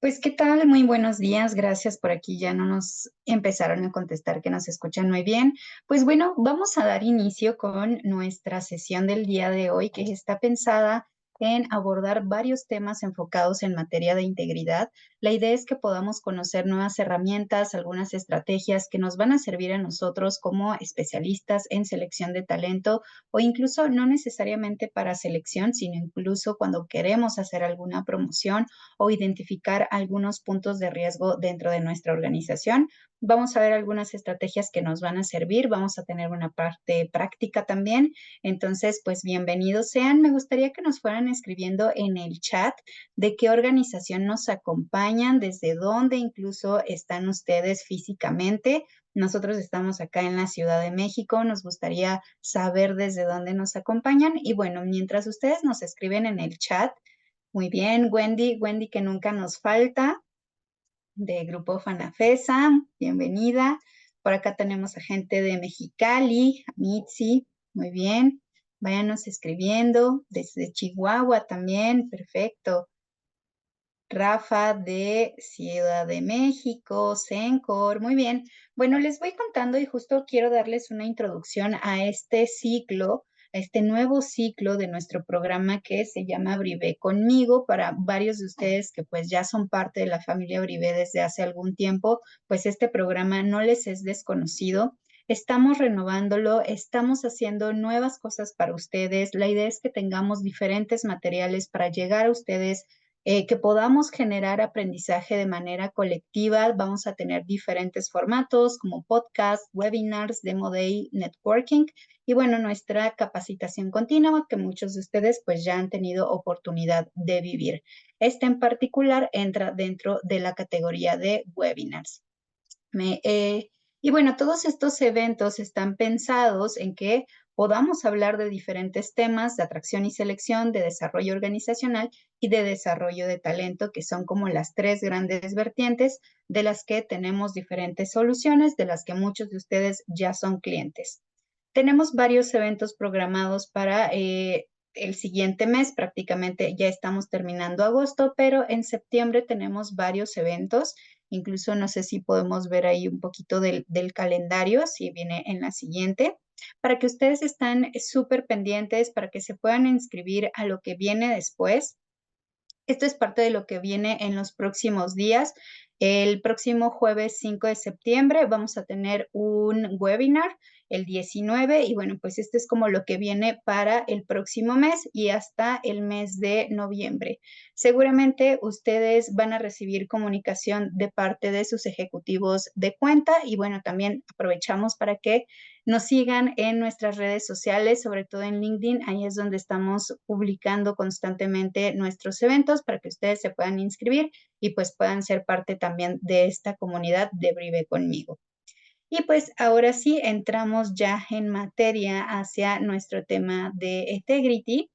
Pues, ¿qué tal? Muy buenos días. Gracias por aquí. Ya no nos empezaron a contestar que nos escuchan muy bien. Pues bueno, vamos a dar inicio con nuestra sesión del día de hoy, que está pensada en abordar varios temas enfocados en materia de integridad. La idea es que podamos conocer nuevas herramientas, algunas estrategias que nos van a servir a nosotros como especialistas en selección de talento o incluso no necesariamente para selección, sino incluso cuando queremos hacer alguna promoción o identificar algunos puntos de riesgo dentro de nuestra organización. Vamos a ver algunas estrategias que nos van a servir, vamos a tener una parte práctica también. Entonces, pues bienvenidos sean. Me gustaría que nos fueran escribiendo en el chat de qué organización nos acompañan, desde dónde incluso están ustedes físicamente. Nosotros estamos acá en la Ciudad de México, nos gustaría saber desde dónde nos acompañan. Y bueno, mientras ustedes nos escriben en el chat, muy bien, Wendy que nunca nos falta, de Grupo Fanafesa, bienvenida. Por acá tenemos a gente de Mexicali, a Mitzi, muy bien. Váyanos escribiendo, desde Chihuahua también, perfecto. Rafa de Ciudad de México, Sencor, muy bien. Bueno, les voy contando y justo quiero darles una introducción a este ciclo, a este nuevo ciclo de nuestro programa que se llama Brivé conmigo. Para varios de ustedes que pues ya son parte de la familia Brivé desde hace algún tiempo, pues este programa no les es desconocido. Estamos renovándolo, estamos haciendo nuevas cosas para ustedes. La idea es que tengamos diferentes materiales para llegar a ustedes, que podamos generar aprendizaje de manera colectiva. Vamos a tener diferentes formatos como podcast, webinars, demo day, networking y bueno, nuestra capacitación continua que muchos de ustedes pues ya han tenido oportunidad de vivir. Este en particular entra dentro de la categoría de webinars. Me, eh, y bueno, todos estos eventos están pensados en que podamos hablar de diferentes temas de atracción y selección, de desarrollo organizacional y de desarrollo de talento, que son como las tres grandes vertientes de las que tenemos diferentes soluciones, de las que muchos de ustedes ya son clientes. Tenemos varios eventos programados para el siguiente mes, prácticamente ya estamos terminando agosto, pero en septiembre tenemos varios eventos. Incluso no sé si podemos ver ahí un poquito del calendario, si viene en la siguiente, para que ustedes estén súper pendientes, para que se puedan inscribir a lo que viene después. Esto es parte de lo que viene en los próximos días. El próximo jueves 5 de septiembre vamos a tener un webinar, el 19, y bueno, pues este es como lo que viene para el próximo mes y hasta el mes de noviembre. Seguramente ustedes van a recibir comunicación de parte de sus ejecutivos de cuenta y bueno, también aprovechamos para que nos sigan en nuestras redes sociales, sobre todo en LinkedIn. Ahí es donde estamos publicando constantemente nuestros eventos para que ustedes se puedan inscribir y pues puedan ser parte también de esta comunidad de Brive conmigo. Y pues ahora sí entramos ya en materia hacia nuestro tema de Integrity,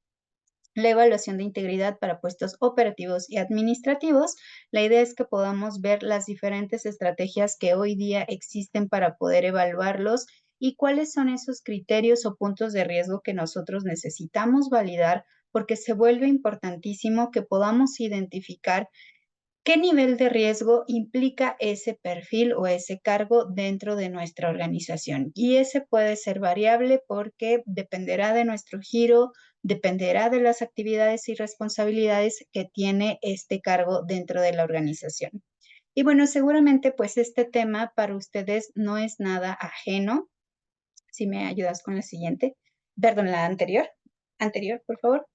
la evaluación de integridad para puestos operativos y administrativos. La idea es que podamos ver las diferentes estrategias que hoy día existen para poder evaluarlos y cuáles son esos criterios o puntos de riesgo que nosotros necesitamos validar, porque se vuelve importantísimo que podamos identificar qué nivel de riesgo implica ese perfil o ese cargo dentro de nuestra organización. Y ese puede ser variable porque dependerá de nuestro giro, dependerá de las actividades y responsabilidades que tiene este cargo dentro de la organización. Y bueno, seguramente pues este tema para ustedes no es nada ajeno. Si me ayudas con la siguiente, perdón, la anterior, por favor.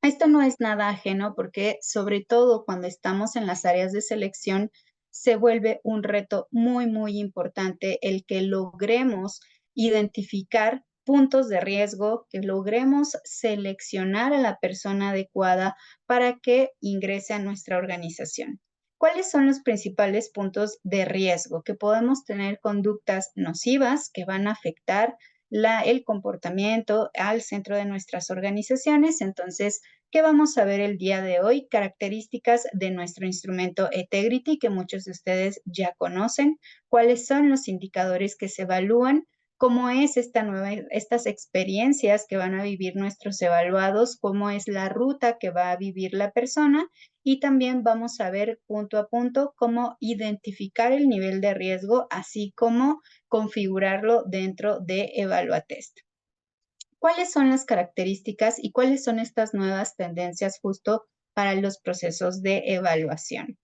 Esto no es nada ajeno porque, sobre todo cuando estamos en las áreas de selección, se vuelve un reto muy importante el que logremos identificar puntos de riesgo, que logremos seleccionar a la persona adecuada para que ingrese a nuestra organización. ¿Cuáles son los principales puntos de riesgo? Que podemos tener conductas nocivas que van a afectar el comportamiento al centro de nuestras organizaciones. Entonces, ¿qué vamos a ver el día de hoy? Características de nuestro instrumento Integrity, que muchos de ustedes ya conocen. ¿Cuáles son los indicadores que se evalúan? ¿Cómo es estas experiencias que van a vivir nuestros evaluados? ¿Cómo es la ruta que va a vivir la persona? y también vamos a ver punto a punto cómo identificar el nivel de riesgo, así como configurarlo dentro de EvaluaTest. ¿Cuáles son las características y cuáles son estas nuevas tendencias justo para los procesos de evaluación?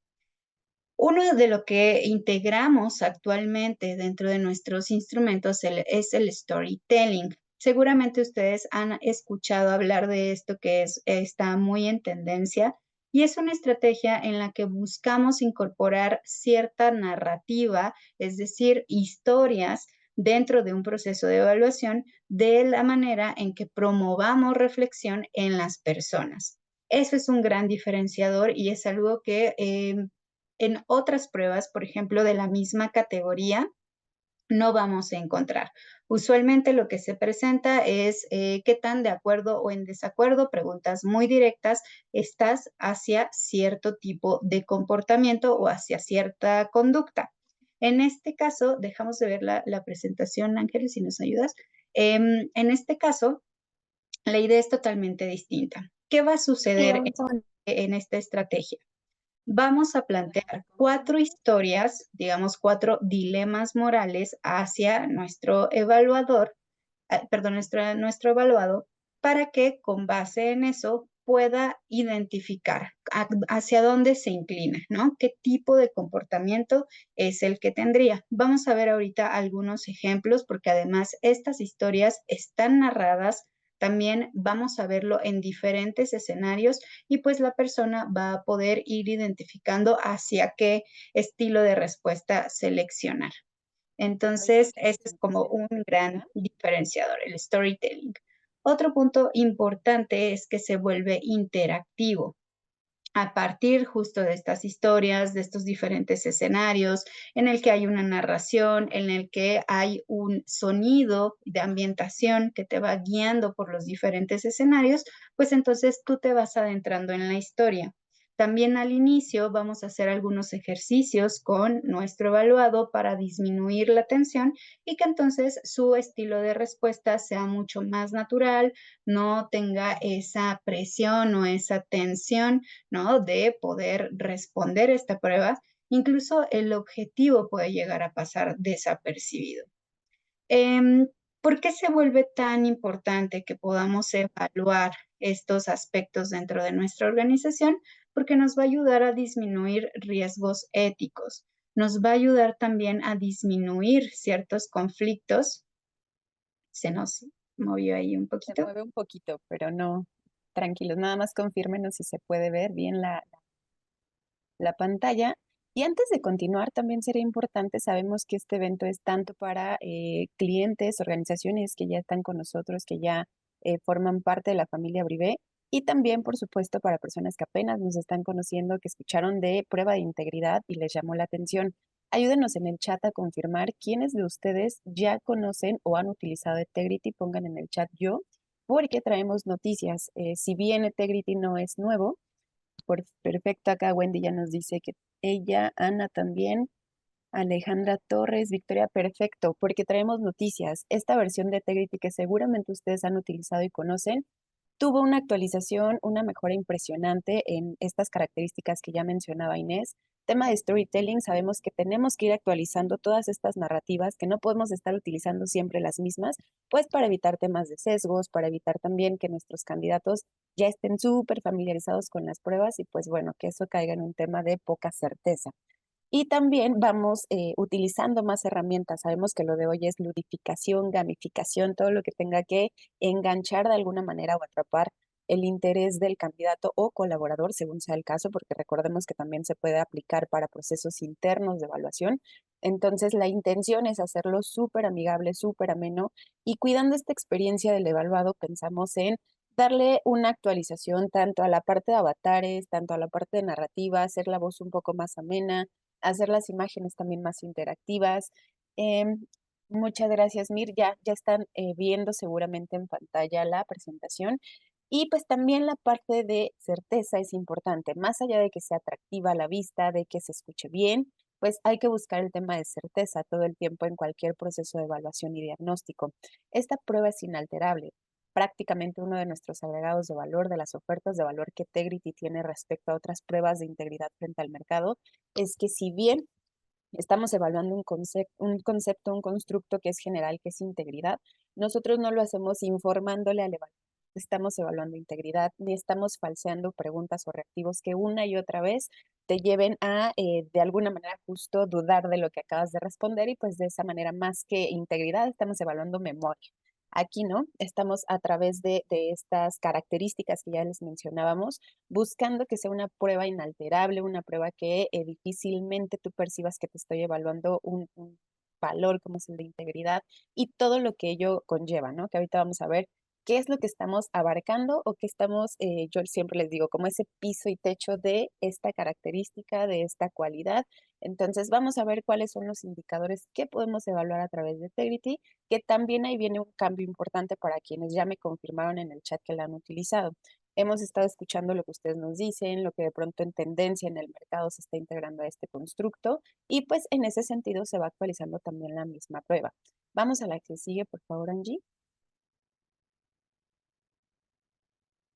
Uno de lo que integramos actualmente dentro de nuestros instrumentos es el storytelling. Seguramente ustedes han escuchado hablar de esto está muy en tendencia y es una estrategia en la que buscamos incorporar cierta narrativa, es decir, historias dentro de un proceso de evaluación de la manera en que promovamos reflexión en las personas. Eso es un gran diferenciador y es algo que en otras pruebas, por ejemplo, de la misma categoría, no vamos a encontrar. Usualmente lo que se presenta es qué tan de acuerdo o en desacuerdo, preguntas muy directas, estás hacia cierto tipo de comportamiento o hacia cierta conducta. En este caso, dejamos de ver la presentación, Ángeles, si nos ayudas. En este caso, la idea es totalmente distinta. ¿Qué va a Sí, suceder un segundo. en esta estrategia? Vamos a plantear 4 historias, digamos 4 dilemas morales hacia nuestro evaluador, perdón, nuestro evaluado, para que con base en eso pueda identificar hacia dónde se inclina, ¿no? ¿Qué tipo de comportamiento es el que tendría? Vamos a ver ahorita algunos ejemplos porque además estas historias están narradas. También vamos a verlo en diferentes escenarios y pues la persona va a poder ir identificando hacia qué estilo de respuesta seleccionar. Entonces, ese es como un gran diferenciador, el storytelling. Otro punto importante es que se vuelve interactivo a partir justo de estas historias, de estos diferentes escenarios, en el que hay una narración, en el que hay un sonido de ambientación que te va guiando por los diferentes escenarios, pues entonces tú te vas adentrando en la historia. También al inicio vamos a hacer algunos ejercicios con nuestro evaluado para disminuir la tensión y que entonces su estilo de respuesta sea mucho más natural, no tenga esa presión o esa tensión, ¿no? De poder responder esta prueba, incluso el objetivo puede llegar a pasar desapercibido. Em, ¿Por qué se vuelve tan importante que podamos evaluar estos aspectos dentro de nuestra organización? Porque nos va a ayudar a disminuir riesgos éticos, nos va a ayudar también a disminuir ciertos conflictos. Se nos movió ahí un Se poquito. mueve un poquito, pero no, tranquilos, nada más confírmenos si se puede ver bien la pantalla. Y antes de continuar, también sería importante, sabemos que este evento es tanto para clientes, organizaciones que ya están con nosotros, que ya forman parte de la familia Brivé, y también, por supuesto, para personas que apenas nos están conociendo, que escucharon de prueba de integridad y les llamó la atención. Ayúdenos en el chat a confirmar quiénes de ustedes ya conocen o han utilizado Integrity, pongan en el chat yo, porque traemos noticias. Si bien Integrity no es nuevo, perfecto, acá Wendy ya nos dice que ella, Ana también, Alejandra Torres, Victoria, perfecto, porque traemos noticias. Esta versión de Integrity que seguramente ustedes han utilizado y conocen, tuvo una actualización, una mejora impresionante en estas características que ya mencionaba Inés. Tema de storytelling, sabemos que tenemos que ir actualizando todas estas narrativas, que no podemos estar utilizando siempre las mismas, pues para evitar temas de sesgos, para evitar también que nuestros candidatos ya estén súper familiarizados con las pruebas y pues bueno, que eso caiga en un tema de poca certeza. Y también vamos utilizando más herramientas. Sabemos que lo de hoy es ludificación, gamificación, todo lo que tenga que enganchar de alguna manera o atrapar el interés del candidato o colaborador, según sea el caso, porque recordemos que también se puede aplicar para procesos internos de evaluación. Entonces, la intención es hacerlo súper amigable, súper ameno y cuidando esta experiencia del evaluado, pensamos en darle una actualización tanto a la parte de avatares, tanto a la parte de narrativa, hacer la voz un poco más amena, hacer las imágenes también más interactivas. Em, Muchas gracias, Mir. Ya están viendo seguramente en pantalla la presentación. Y pues también la parte de certeza es importante. Más allá de que sea atractiva a la vista, de que se escuche bien, pues hay que buscar el tema de certeza todo el tiempo en cualquier proceso de evaluación y diagnóstico. Esta prueba es inalterable. prácticamente uno de nuestros agregados de valor, de las ofertas de valor que Tegrity tiene respecto a otras pruebas de integridad frente al mercado, es que si bien estamos evaluando un constructo que es general, que es integridad, nosotros no lo hacemos informándole al evaluador. Estamos evaluando integridad, ni estamos falseando preguntas o reactivos que una y otra vez te lleven a, de alguna manera, justo dudar de lo que acabas de responder y pues de esa manera, más que integridad, estamos evaluando memoria. Aquí no, estamos a través de estas características que ya les mencionábamos, buscando que sea una prueba inalterable, una prueba que difícilmente tú percibas que te estoy evaluando un valor como es el de integridad y todo lo que ello conlleva, ¿no? Que ahorita vamos a ver qué es lo que estamos abarcando o qué estamos, yo siempre les digo, como ese piso y techo de esta característica, de esta cualidad. Entonces, vamos a ver cuáles son los indicadores que podemos evaluar a través de Integrity, que también ahí viene un cambio importante para quienes ya me confirmaron en el chat que la han utilizado. Hemos estado escuchando lo que ustedes nos dicen, lo que de pronto en tendencia en el mercado se está integrando a este constructo y pues en ese sentido se va actualizando también la misma prueba. Vamos a la que sigue, por favor, Angie.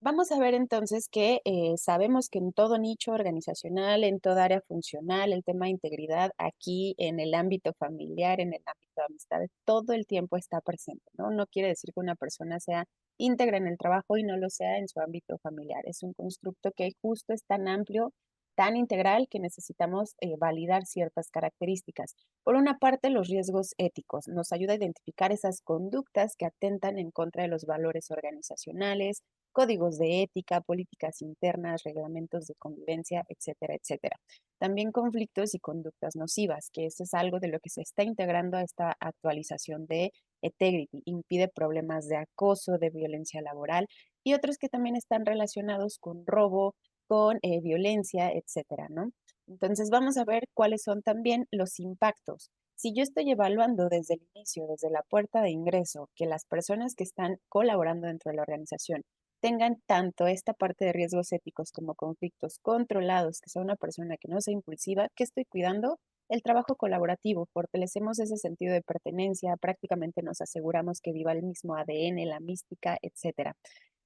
Vamos a ver entonces que sabemos que en todo nicho organizacional, en toda área funcional, el tema de integridad aquí en el ámbito familiar, en el ámbito de amistades, todo el tiempo está presente, ¿no? No quiere decir que una persona sea íntegra en el trabajo y no lo sea en su ámbito familiar. Es un constructo que justo es tan amplio, tan integral que necesitamos validar ciertas características. Por una parte, los riesgos éticos nos ayuda a identificar esas conductas que atentan en contra de los valores organizacionales, códigos de ética, políticas internas, reglamentos de convivencia, etcétera, etcétera. También conflictos y conductas nocivas, que eso es algo de lo que se está integrando a esta actualización de Integrity. Impide problemas de acoso, de violencia laboral y otros que también están relacionados con robo, con violencia, etcétera, ¿no? Entonces vamos a ver cuáles son también los impactos. Si yo estoy evaluando desde el inicio, desde la puerta de ingreso, que las personas que están colaborando dentro de la organización tengan tanto esta parte de riesgos éticos como conflictos controlados, que sea una persona que no sea impulsiva, que estoy cuidando el trabajo colaborativo, fortalecemos ese sentido de pertenencia, prácticamente nos aseguramos que viva el mismo ADN, la mística, etcétera.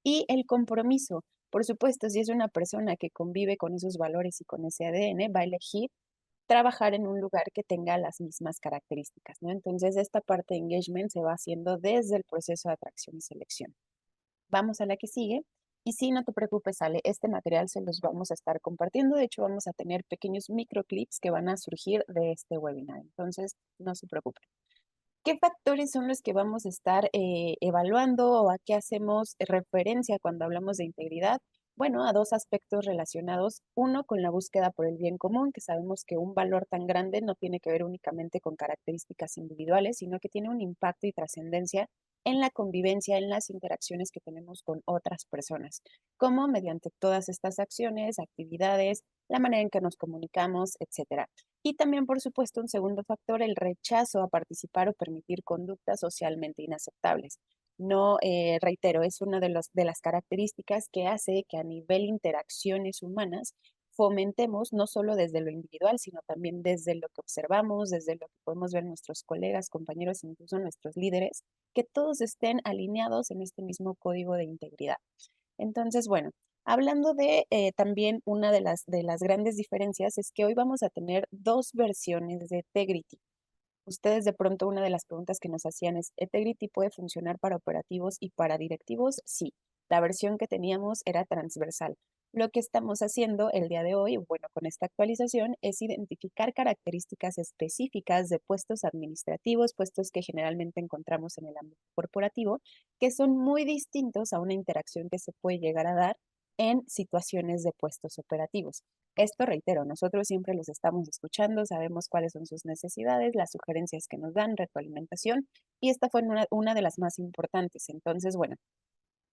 Y el compromiso, por supuesto, si es una persona que convive con esos valores y con ese ADN, va a elegir trabajar en un lugar que tenga las mismas características, ¿no? Entonces, esta parte de engagement se va haciendo desde el proceso de atracción y selección. Vamos a la que sigue. Y sí, no te preocupes, Ale, este material se los vamos a estar compartiendo. De hecho, vamos a tener pequeños microclips que van a surgir de este webinar. Entonces, no se preocupen. ¿Qué factores son los que vamos a estar evaluando o a qué hacemos referencia cuando hablamos de integridad? Bueno, a dos aspectos relacionados. Uno, con la búsqueda por el bien común, que sabemos que un valor tan grande no tiene que ver únicamente con características individuales, sino que tiene un impacto y trascendencia en la convivencia, en las interacciones que tenemos con otras personas, como mediante todas estas acciones, actividades, la manera en que nos comunicamos, etcétera. Y también, por supuesto, un segundo factor, el rechazo a participar o permitir conductas socialmente inaceptables. No, reitero, es una de las características que hace que a nivel interacciones humanas fomentemos no solo desde lo individual, sino también desde lo que observamos, desde lo que podemos ver nuestros colegas, compañeros, incluso nuestros líderes, que todos estén alineados en este mismo código de integridad. Entonces, bueno, hablando de también una de las grandes diferencias es que hoy vamos a tener dos versiones de Tegrity. Ustedes de pronto una de las preguntas que nos hacían es, ¿Integrity puede funcionar para operativos y para directivos? Sí, la versión que teníamos era transversal. Lo que estamos haciendo el día de hoy, bueno, con esta actualización, es identificar características específicas de puestos administrativos, puestos que generalmente encontramos en el ámbito corporativo, que son muy distintos a una interacción que se puede llegar a dar en situaciones de puestos operativos. Esto, reitero, nosotros siempre los estamos escuchando, sabemos cuáles son sus necesidades, las sugerencias que nos dan, retroalimentación, y esta fue una de las más importantes. Entonces, bueno,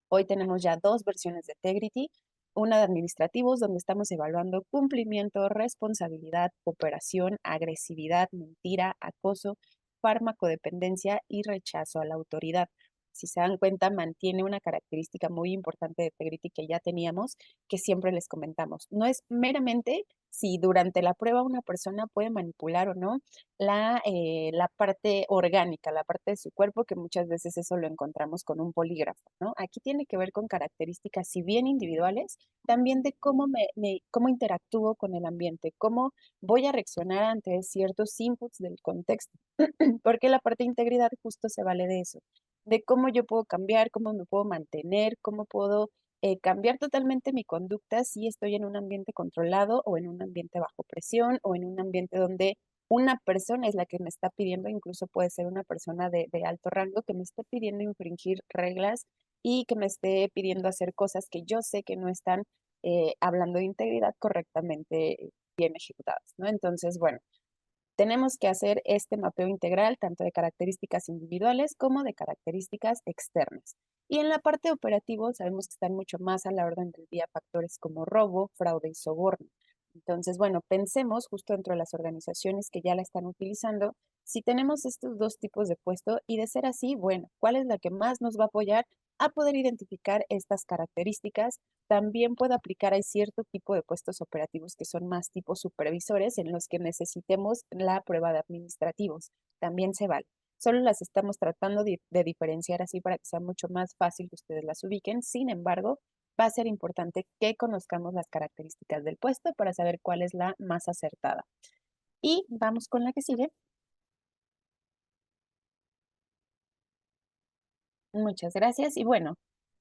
hoy tenemos ya dos versiones de Integrity, una de administrativos, donde estamos evaluando cumplimiento, responsabilidad, cooperación, agresividad, mentira, acoso, fármacodependencia y rechazo a la autoridad. Si se dan cuenta, mantiene una característica muy importante de Tegrity que ya teníamos, que siempre les comentamos. No es meramente si durante la prueba una persona puede manipular o no la parte orgánica, la parte de su cuerpo, que muchas veces eso lo encontramos con un polígrafo, ¿no? Aquí tiene que ver con características, si bien individuales, también de cómo interactúo con el ambiente, cómo voy a reaccionar ante ciertos inputs del contexto, porque la parte de integridad justo se vale de eso, de cómo yo puedo cambiar, cómo me puedo mantener, cómo puedo cambiar totalmente mi conducta si estoy en un ambiente controlado o en un ambiente bajo presión o en un ambiente donde una persona es la que me está pidiendo, incluso puede ser una persona de alto rango que me esté pidiendo infringir reglas y que me esté pidiendo hacer cosas que yo sé que no están hablando de integridad correctamente bien ejecutadas, ¿no? Entonces, bueno, tenemos que hacer este mapeo integral tanto de características individuales como de características externas. Y en la parte operativa sabemos que están mucho más a la orden del día factores como robo, fraude y soborno. Entonces, bueno, pensemos justo dentro de las organizaciones que ya la están utilizando, si tenemos estos dos tipos de puesto y de ser así, bueno, ¿cuál es la que más nos va a apoyar a poder identificar estas características? También puede aplicar a cierto tipo de puestos operativos que son más tipo supervisores en los que necesitemos la prueba de administrativos. También se vale. Solo las estamos tratando de diferenciar así para que sea mucho más fácil que ustedes las ubiquen. Sin embargo, va a ser importante que conozcamos las características del puesto para saber cuál es la más acertada. Y vamos con la que sigue. Muchas gracias. Y bueno,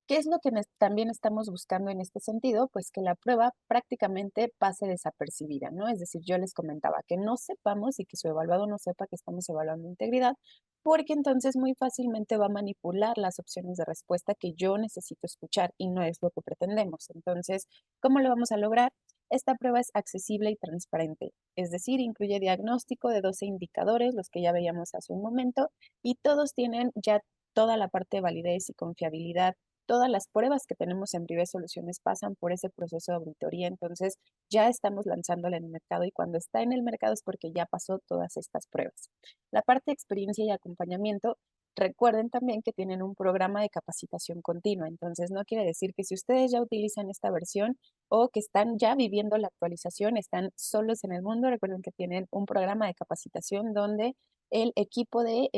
¿qué es lo que también estamos buscando en este sentido? Pues que la prueba prácticamente pase desapercibida, ¿no? Es decir, yo les comentaba que no sepamos y que su evaluado no sepa que estamos evaluando integridad, porque entonces muy fácilmente va a manipular las opciones de respuesta que yo necesito escuchar y no es lo que pretendemos. Entonces, ¿cómo lo vamos a lograr? Esta prueba es accesible y transparente, es decir, incluye diagnóstico de 12 indicadores, los que ya veíamos hace un momento, y todos tienen ya toda la parte de validez y confiabilidad. Todas las pruebas que tenemos en Privé Soluciones pasan por ese proceso de auditoría, entonces ya estamos lanzándola en el mercado y cuando está en el mercado es porque ya pasó todas estas pruebas. La parte de experiencia y acompañamiento, recuerden también que tienen un programa de capacitación continua, entonces no quiere decir que si ustedes ya utilizan esta versión o que están ya viviendo la actualización, están solos en el mundo, recuerden que tienen un programa de capacitación donde el equipo de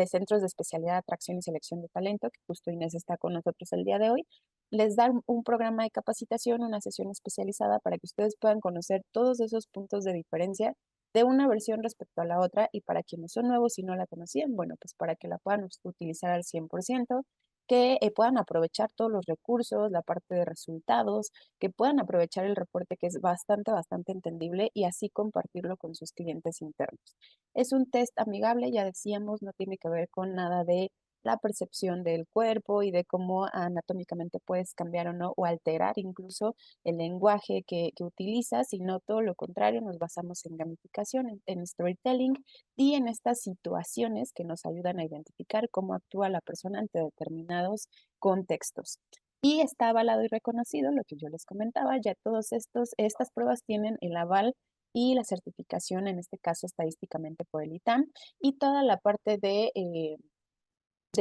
centros de especialidad, atracción y selección de talento, que justo Inés está con nosotros el día de hoy, les da un programa de capacitación, una sesión especializada para que ustedes puedan conocer todos esos puntos de diferencia de una versión respecto a la otra y para quienes son nuevos y no la conocían, bueno, pues para que la puedan utilizar al 100%, que puedan aprovechar todos los recursos, la parte de resultados, que puedan aprovechar el reporte que es bastante entendible y así compartirlo con sus clientes internos. Es un test amigable, ya decíamos, no tiene que ver con nada de la percepción del cuerpo y de cómo anatómicamente puedes cambiar o no, o alterar incluso el lenguaje que utilizas, sino todo lo contrario, nos basamos en gamificación, en storytelling y en estas situaciones que nos ayudan a identificar cómo actúa la persona ante determinados contextos. Y está avalado y reconocido, lo que yo les comentaba, ya estas pruebas tienen el aval y la certificación, en este caso estadísticamente por el ITAM, y toda la parte de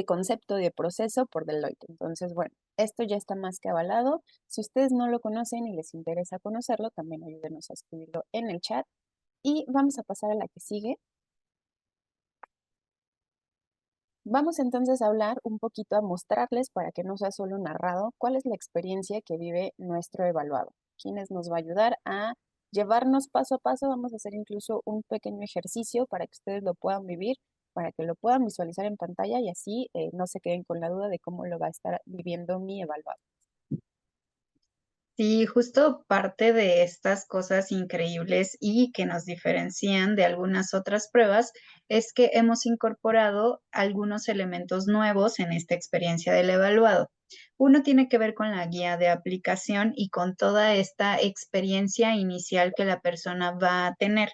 concepto de proceso por Deloitte. Entonces, bueno, esto ya está más que avalado. Si ustedes no lo conocen y les interesa conocerlo, también ayúdenos a escribirlo en el chat. Y vamos a pasar a la que sigue. Vamos entonces a hablar un poquito, a mostrarles, para que no sea solo narrado, cuál es la experiencia que vive nuestro evaluado, quienes nos va a ayudar a llevarnos paso a paso. Vamos a hacer incluso un pequeño ejercicio para que ustedes lo puedan vivir, para que lo puedan visualizar en pantalla y así no se queden con la duda de cómo lo va a estar viviendo mi evaluado. Sí, justo parte de estas cosas increíbles y que nos diferencian de algunas otras pruebas es que hemos incorporado algunos elementos nuevos en esta experiencia del evaluado. Uno tiene que ver con la guía de aplicación y con toda esta experiencia inicial que la persona va a tener.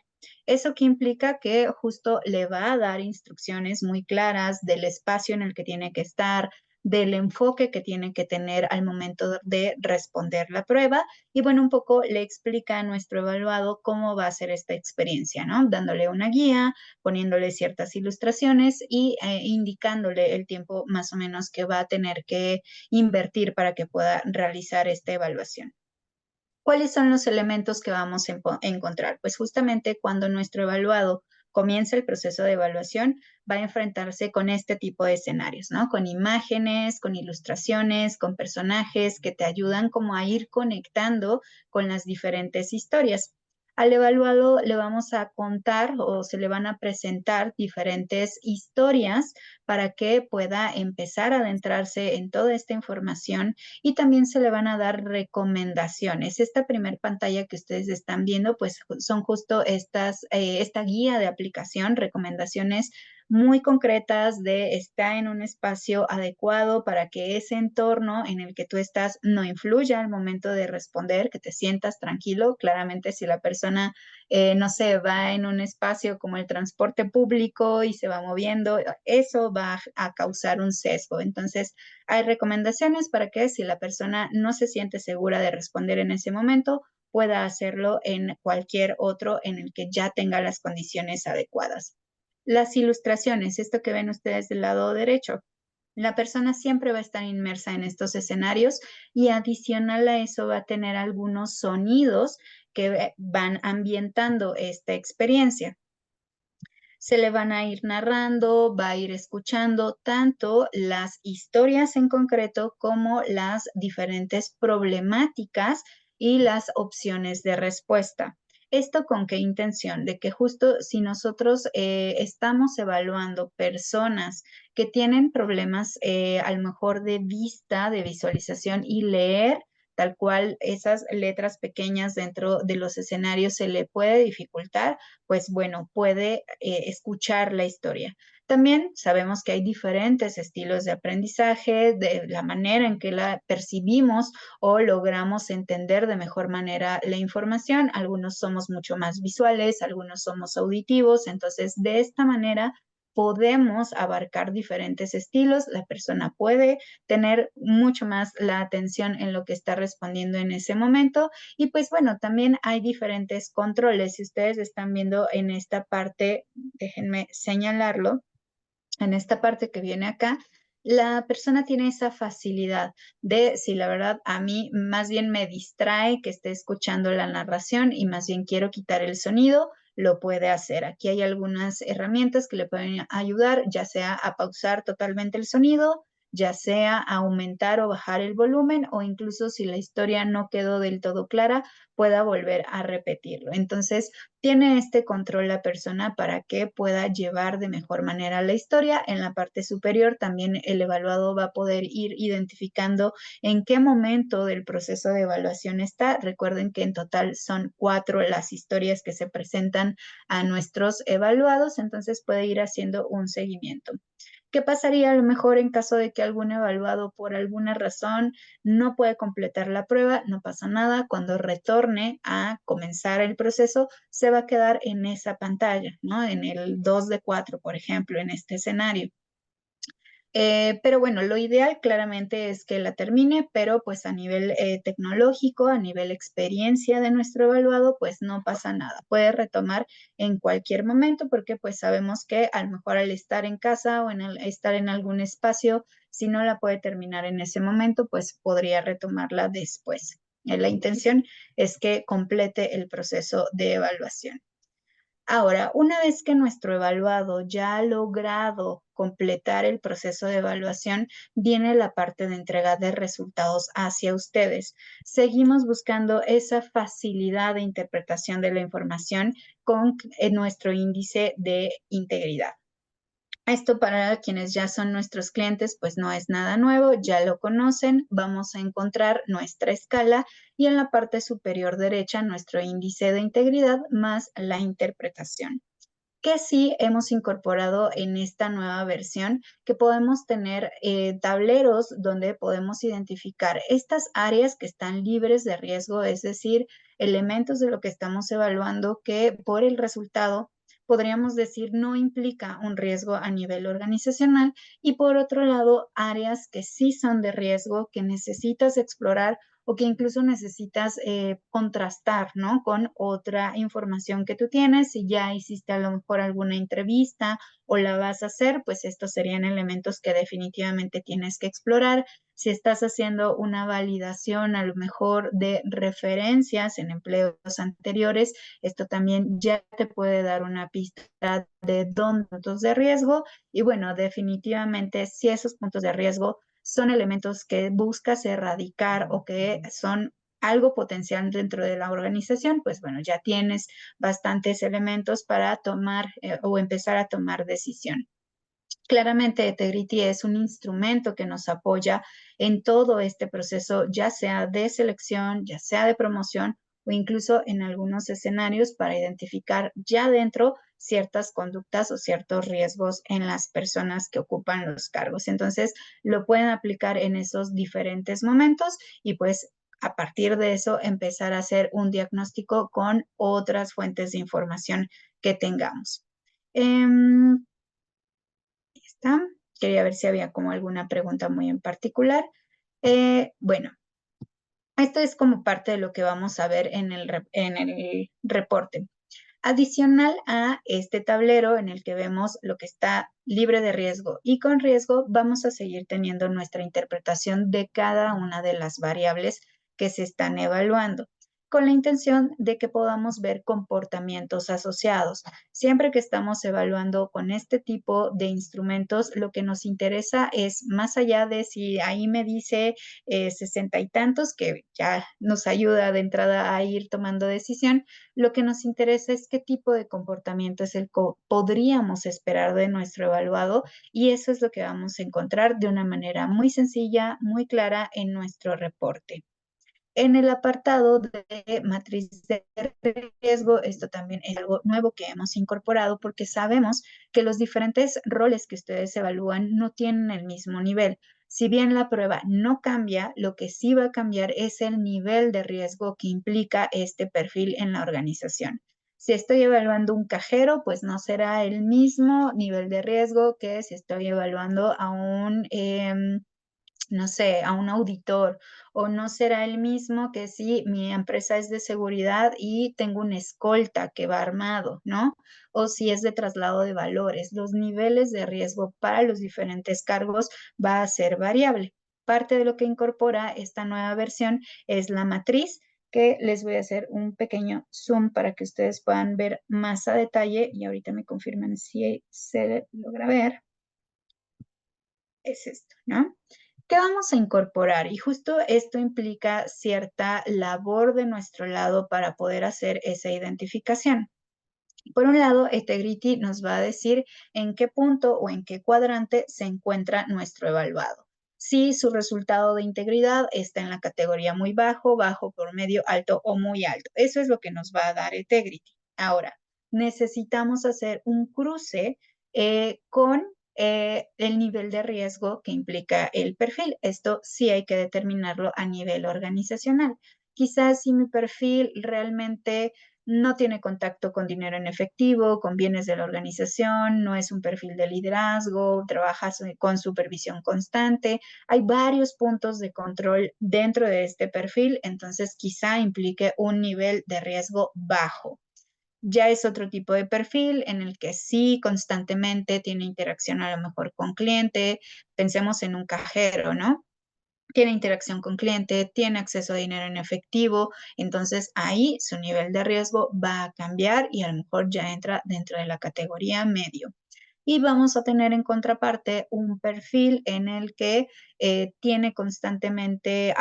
Eso que implica que justo le va a dar instrucciones muy claras del espacio en el que tiene que estar, del enfoque que tiene que tener al momento de responder la prueba. Y bueno, un poco le explica a nuestro evaluado cómo va a ser esta experiencia, ¿no? Dándole una guía, poniéndole ciertas ilustraciones y indicándole el tiempo más o menos que va a tener que invertir para que pueda realizar esta evaluación. ¿Cuáles son los elementos que vamos a encontrar? Pues justamente cuando nuestro evaluado comienza el proceso de evaluación, va a enfrentarse con este tipo de escenarios, ¿no? Con imágenes, con ilustraciones, con personajes que te ayudan como a ir conectando con las diferentes historias. Al evaluado le vamos a contar o se le van a presentar diferentes historias para que pueda empezar a adentrarse en toda esta información y también se le van a dar recomendaciones. Esta primer pantalla que ustedes están viendo, pues son justo esta guía de aplicación, recomendaciones muy concretas de está en un espacio adecuado para que ese entorno en el que tú estás no influya al momento de responder, que te sientas tranquilo. Claramente, si la persona, no sé, va en un espacio como el transporte público y se va moviendo, eso va a causar un sesgo. Entonces, hay recomendaciones para que si la persona no se siente segura de responder en ese momento, pueda hacerlo en cualquier otro en el que ya tenga las condiciones adecuadas. Las ilustraciones, esto que ven ustedes del lado derecho, la persona siempre va a estar inmersa en estos escenarios y adicional a eso va a tener algunos sonidos que van ambientando esta experiencia. Se le van a ir narrando, va a ir escuchando tanto las historias en concreto como las diferentes problemáticas y las opciones de respuesta. ¿Esto con qué intención? De que justo si nosotros estamos evaluando personas que tienen problemas a lo mejor de vista, de visualización y leer, tal cual esas letras pequeñas dentro de los escenarios se le puede dificultar, pues bueno, puede escuchar la historia. También sabemos que hay diferentes estilos de aprendizaje, de la manera en que la percibimos o logramos entender de mejor manera la información. Algunos somos mucho más visuales, algunos somos auditivos. Entonces, de esta manera podemos abarcar diferentes estilos. La persona puede tener mucho más la atención en lo que está respondiendo en ese momento. Y pues bueno, también hay diferentes controles. Si ustedes están viendo en esta parte, déjenme señalarlo, en esta parte que viene acá, la persona tiene esa facilidad de, si la verdad a mí más bien me distrae que esté escuchando la narración y más bien quiero quitar el sonido, lo puede hacer. Aquí hay algunas herramientas que le pueden ayudar, ya sea a pausar totalmente el sonido, ya sea a aumentar o bajar el volumen o incluso si la historia no quedó del todo clara, pueda volver a repetirlo. Entonces, tiene este control la persona para que pueda llevar de mejor manera la historia. En la parte superior también el evaluado va a poder ir identificando en qué momento del proceso de evaluación está. Recuerden que en total son 4 las historias que se presentan a nuestros evaluados, entonces puede ir haciendo un seguimiento. ¿Qué pasaría a lo mejor en caso de que algún evaluado por alguna razón no puede completar la prueba? No pasa nada. Cuando retorne a comenzar el proceso, se va a quedar en esa pantalla, ¿no? En el 2 de 4, por ejemplo, en este escenario. Pero bueno, lo ideal claramente es que la termine, pero pues a nivel tecnológico, a nivel experiencia de nuestro evaluado, pues no pasa nada. Puede retomar en cualquier momento porque pues sabemos que a lo mejor al estar en casa o estar en algún espacio, si no la puede terminar en ese momento, pues podría retomarla después. La intención es que complete el proceso de evaluación. Ahora, una vez que nuestro evaluado ya ha logrado completar el proceso de evaluación, viene la parte de entrega de resultados hacia ustedes. Seguimos buscando esa facilidad de interpretación de la información con nuestro índice de integridad. Esto para quienes ya son nuestros clientes, pues no es nada nuevo, ya lo conocen. Vamos a encontrar nuestra escala y en la parte superior derecha nuestro índice de integridad más la interpretación. Que sí hemos incorporado en esta nueva versión, que podemos tener tableros donde podemos identificar estas áreas que están libres de riesgo, es decir, elementos de lo que estamos evaluando que por el resultado podríamos decir, no implica un riesgo a nivel organizacional, y por otro lado, áreas que sí son de riesgo, que necesitas explorar o que incluso necesitas contrastar, ¿no? Con otra información que tú tienes. Si ya hiciste a lo mejor alguna entrevista o la vas a hacer, pues estos serían elementos que definitivamente tienes que explorar. Si estás haciendo una validación a lo mejor de referencias en empleos anteriores, esto también ya te puede dar una pista de dónde puntos de riesgo. Y bueno, definitivamente si esos puntos de riesgo son elementos que buscas erradicar o que son algo potencial dentro de la organización, pues bueno, ya tienes bastantes elementos para tomar o empezar a tomar decisión. Claramente, Etegrity es un instrumento que nos apoya en todo este proceso, ya sea de selección, ya sea de promoción o incluso en algunos escenarios para identificar ya dentro ciertas conductas o ciertos riesgos en las personas que ocupan los cargos. Entonces, lo pueden aplicar en esos diferentes momentos y pues a partir de eso empezar a hacer un diagnóstico con otras fuentes de información que tengamos. Está. Quería ver si había como alguna pregunta muy en particular. Bueno, esto es como parte de lo que vamos a ver en el reporte. Adicional a este tablero en el que vemos lo que está libre de riesgo y con riesgo, vamos a seguir teniendo nuestra interpretación de cada una de las variables que se están evaluando, con la intención de que podamos ver comportamientos asociados. Siempre que estamos evaluando con este tipo de instrumentos, lo que nos interesa es más allá de si ahí me dice 60 y tantos, que ya nos ayuda de entrada a ir tomando decisión. Lo que nos interesa es qué tipo de comportamiento es el que podríamos esperar de nuestro evaluado, y eso es lo que vamos a encontrar de una manera muy sencilla, muy clara en nuestro reporte. En el apartado de matriz de riesgo, esto también es algo nuevo que hemos incorporado porque sabemos que los diferentes roles que ustedes evalúan no tienen el mismo nivel. Si bien la prueba no cambia, lo que sí va a cambiar es el nivel de riesgo que implica este perfil en la organización. Si estoy evaluando un cajero, pues no será el mismo nivel de riesgo que si estoy evaluando a un no sé, a un auditor, o no será el mismo que si mi empresa es de seguridad y tengo una escolta que va armado, ¿no? O si es de traslado de valores. Los niveles de riesgo para los diferentes cargos va a ser variable. Parte de lo que incorpora esta nueva versión es la matriz, que les voy a hacer un pequeño zoom para que ustedes puedan ver más a detalle y ahorita me confirman si se logra ver. Es esto, ¿no? ¿Qué vamos a incorporar? Y justo esto implica cierta labor de nuestro lado para poder hacer esa identificación. Por un lado, Integrity nos va a decir en qué punto o en qué cuadrante se encuentra nuestro evaluado. Si su resultado de integridad está en la categoría muy bajo, bajo, por medio, alto o muy alto. Eso es lo que nos va a dar Integrity. Ahora, necesitamos hacer un cruce con el nivel de riesgo que implica el perfil. Esto sí hay que determinarlo a nivel organizacional. Quizás si mi perfil realmente no tiene contacto con dinero en efectivo, con bienes de la organización, no es un perfil de liderazgo, trabaja con supervisión constante. Hay varios puntos de control dentro de este perfil, entonces quizá implique un nivel de riesgo bajo. Ya es otro tipo de perfil en el que sí constantemente tiene interacción a lo mejor con cliente. Pensemos en un cajero, ¿no? Tiene interacción con cliente, tiene acceso a dinero en efectivo, entonces ahí su nivel de riesgo va a cambiar y a lo mejor ya entra dentro de la categoría medio. Y vamos a tener en contraparte un perfil en el que tiene constantemente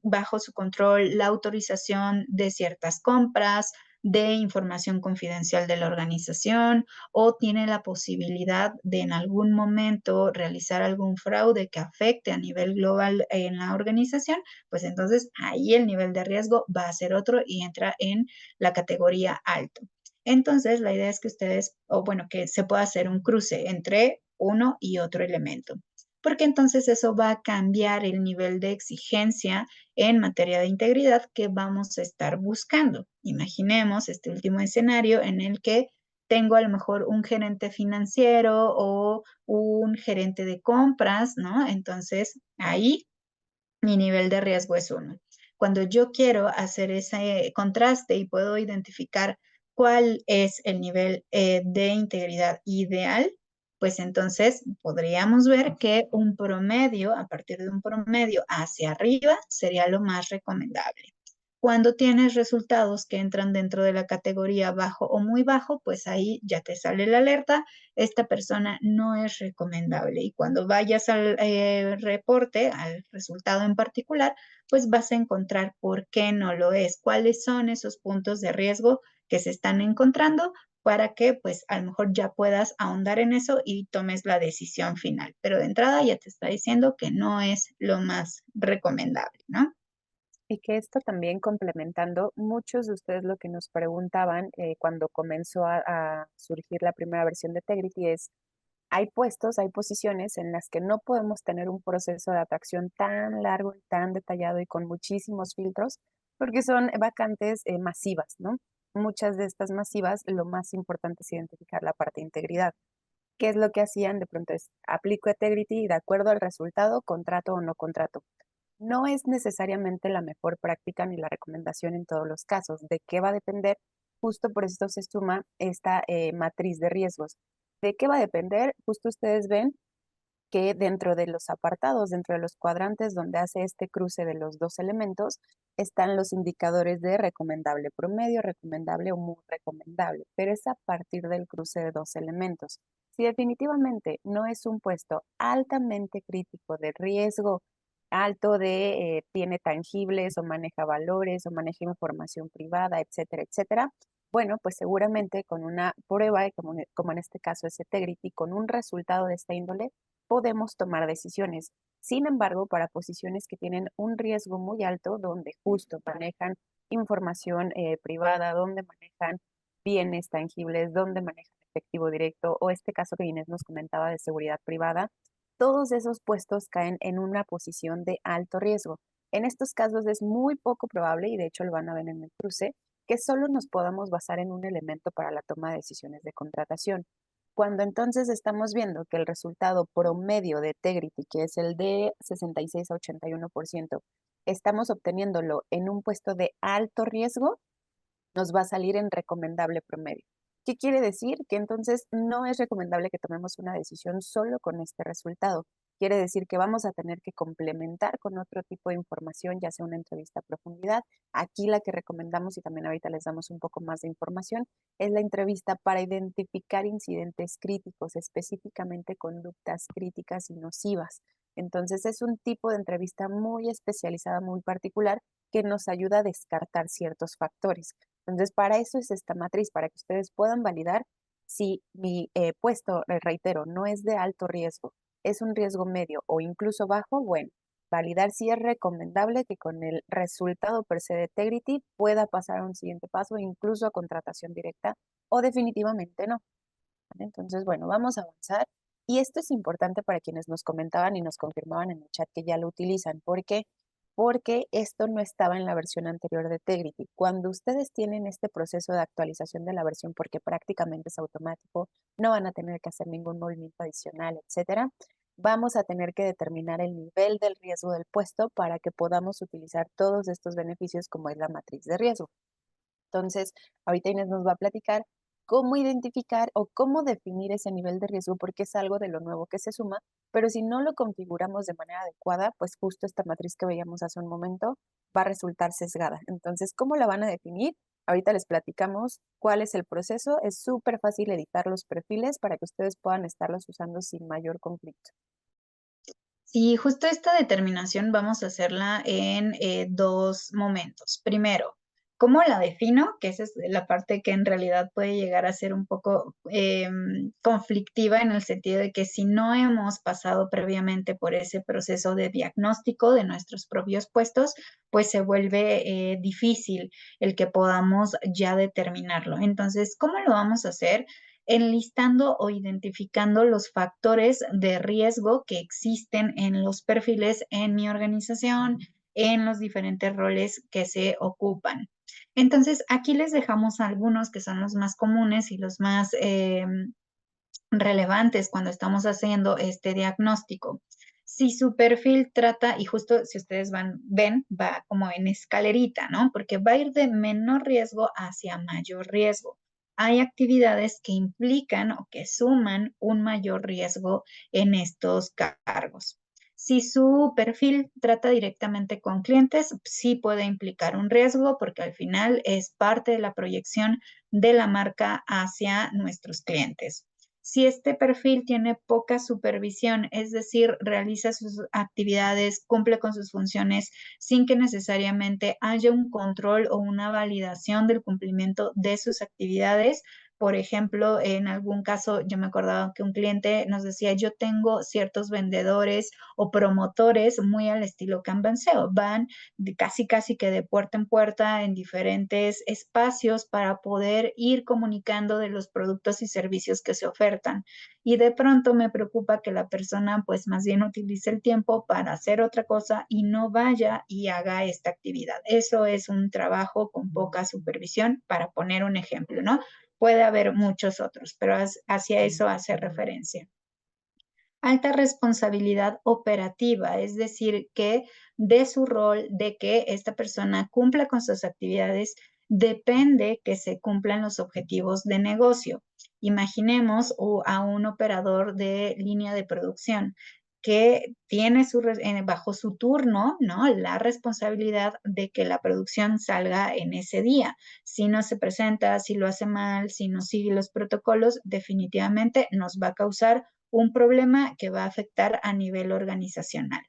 bajo su control la autorización de ciertas compras, de información confidencial de la organización, o tiene la posibilidad de en algún momento realizar algún fraude que afecte a nivel global en la organización, pues entonces ahí el nivel de riesgo va a ser otro y entra en la categoría alto. Entonces, la idea es que ustedes, o bueno, que se pueda hacer un cruce entre uno y otro elemento, porque entonces eso va a cambiar el nivel de exigencia en materia de integridad que vamos a estar buscando. Imaginemos este último escenario en el que tengo a lo mejor un gerente financiero o un gerente de compras, ¿no? Entonces, ahí mi nivel de riesgo es 1. Cuando yo quiero hacer ese contraste y puedo identificar cuál es el nivel de integridad ideal, pues entonces podríamos ver que un promedio, a partir de un promedio hacia arriba, sería lo más recomendable. Cuando tienes resultados que entran dentro de la categoría bajo o muy bajo, pues ahí ya te sale la alerta, esta persona no es recomendable. Y cuando vayas al reporte, al resultado en particular, pues vas a encontrar por qué no lo es, cuáles son esos puntos de riesgo que se están encontrando para que pues a lo mejor ya puedas ahondar en eso y tomes la decisión final. Pero de entrada ya te está diciendo que no es lo más recomendable, ¿no? Y que esto también complementando, muchos de ustedes lo que nos preguntaban cuando comenzó a surgir la primera versión de Tegrity es, hay puestos, hay posiciones en las que no podemos tener un proceso de atracción tan largo y tan detallado y con muchísimos filtros, porque son vacantes masivas, ¿no? Muchas de estas masivas, lo más importante es identificar la parte de integridad. ¿Qué es lo que hacían? De pronto es, aplico Integrity y de acuerdo al resultado, contrato o no contrato. No es necesariamente la mejor práctica ni la recomendación en todos los casos. ¿De qué va a depender? Justo por esto se suma esta matriz de riesgos. ¿De qué va a depender? Justo ustedes ven que dentro de los apartados, dentro de los cuadrantes donde hace este cruce de los dos elementos, están los indicadores de recomendable promedio, recomendable o muy recomendable, pero es a partir del cruce de dos elementos. Si definitivamente no es un puesto altamente crítico de riesgo alto de tiene tangibles o maneja valores o maneja información privada, etcétera, etcétera, bueno, pues seguramente con una prueba, como en este caso es Integrity, con un resultado de esta índole, podemos tomar decisiones. Sin embargo, para posiciones que tienen un riesgo muy alto, donde justo manejan información privada, donde manejan bienes tangibles, donde manejan efectivo directo, o este caso que Inés nos comentaba de seguridad privada, todos esos puestos caen en una posición de alto riesgo. En estos casos es muy poco probable, y de hecho lo van a ver en el cruce, que solo nos podamos basar en un elemento para la toma de decisiones de contratación. Cuando entonces estamos viendo que el resultado promedio de Tegrity, que es el de 66 a 81%, estamos obteniéndolo en un puesto de alto riesgo, nos va a salir en recomendable promedio. ¿Qué quiere decir? Que entonces no es recomendable que tomemos una decisión solo con este resultado. Quiere decir que vamos a tener que complementar con otro tipo de información, ya sea una entrevista a profundidad. Aquí la que recomendamos, y también ahorita les damos un poco más de información, es la entrevista para identificar incidentes críticos, específicamente conductas críticas y nocivas. Entonces es un tipo de entrevista muy especializada, muy particular, que nos ayuda a descartar ciertos factores. Entonces, para eso es esta matriz, para que ustedes puedan validar si mi puesto, reitero, no es de alto riesgo, es un riesgo medio o incluso bajo, bueno, validar si es recomendable que con el resultado per se de Integrity pueda pasar a un siguiente paso, incluso a contratación directa, o definitivamente no. ¿Vale? Entonces, bueno, vamos a avanzar. Y esto es importante para quienes nos comentaban y nos confirmaban en el chat que ya lo utilizan. ¿Por qué? Porque esto no estaba en la versión anterior de Tegrity. Cuando ustedes tienen este proceso de actualización de la versión, porque prácticamente es automático, no van a tener que hacer ningún movimiento adicional, etcétera, vamos a tener que determinar el nivel del riesgo del puesto para que podamos utilizar todos estos beneficios como es la matriz de riesgo. Entonces, ahorita Inés nos va a platicar cómo identificar o cómo definir ese nivel de riesgo, porque es algo de lo nuevo que se suma, pero si no lo configuramos de manera adecuada, pues justo esta matriz que veíamos hace un momento va a resultar sesgada. Entonces, ¿cómo la van a definir? Ahorita les platicamos cuál es el proceso. Es súper fácil editar los perfiles para que ustedes puedan estarlos usando sin mayor conflicto. Sí, justo esta determinación vamos a hacerla en 2 momentos. Primero, ¿cómo la defino? Que esa es la parte que en realidad puede llegar a ser un poco conflictiva en el sentido de que si no hemos pasado previamente por ese proceso de diagnóstico de nuestros propios puestos, pues se vuelve difícil el que podamos ya determinarlo. Entonces, ¿cómo lo vamos a hacer? Enlistando o identificando los factores de riesgo que existen en los perfiles en mi organización, en los diferentes roles que se ocupan. Entonces, aquí les dejamos algunos que son los más comunes y los más relevantes cuando estamos haciendo este diagnóstico. Si su perfil trata, y justo si ustedes ven, va como en escalerita, ¿no? Porque va a ir de menor riesgo hacia mayor riesgo. Hay actividades que implican o que suman un mayor riesgo en estos cargos. Si su perfil trata directamente con clientes, sí puede implicar un riesgo porque al final es parte de la proyección de la marca hacia nuestros clientes. Si este perfil tiene poca supervisión, es decir, realiza sus actividades, cumple con sus funciones sin que necesariamente haya un control o una validación del cumplimiento de sus actividades. Por ejemplo, en algún caso, yo me acordaba que un cliente nos decía, yo tengo ciertos vendedores o promotores muy al estilo Kanban SEO, van casi que de puerta en puerta en diferentes espacios para poder ir comunicando de los productos y servicios que se ofertan. Y de pronto me preocupa que la persona pues más bien utilice el tiempo para hacer otra cosa y no vaya y haga esta actividad. Eso es un trabajo con poca supervisión, para poner un ejemplo, ¿no? Puede haber muchos otros, pero hacia eso hace referencia. Alta responsabilidad operativa, es decir, que de su rol, de que esta persona cumpla con sus actividades, depende que se cumplan los objetivos de negocio. Imaginemos a un operador de línea de producción que tiene bajo su turno, ¿no? La responsabilidad de que la producción salga en ese día. Si no se presenta, si lo hace mal, si no sigue los protocolos, definitivamente nos va a causar un problema que va a afectar a nivel organizacional.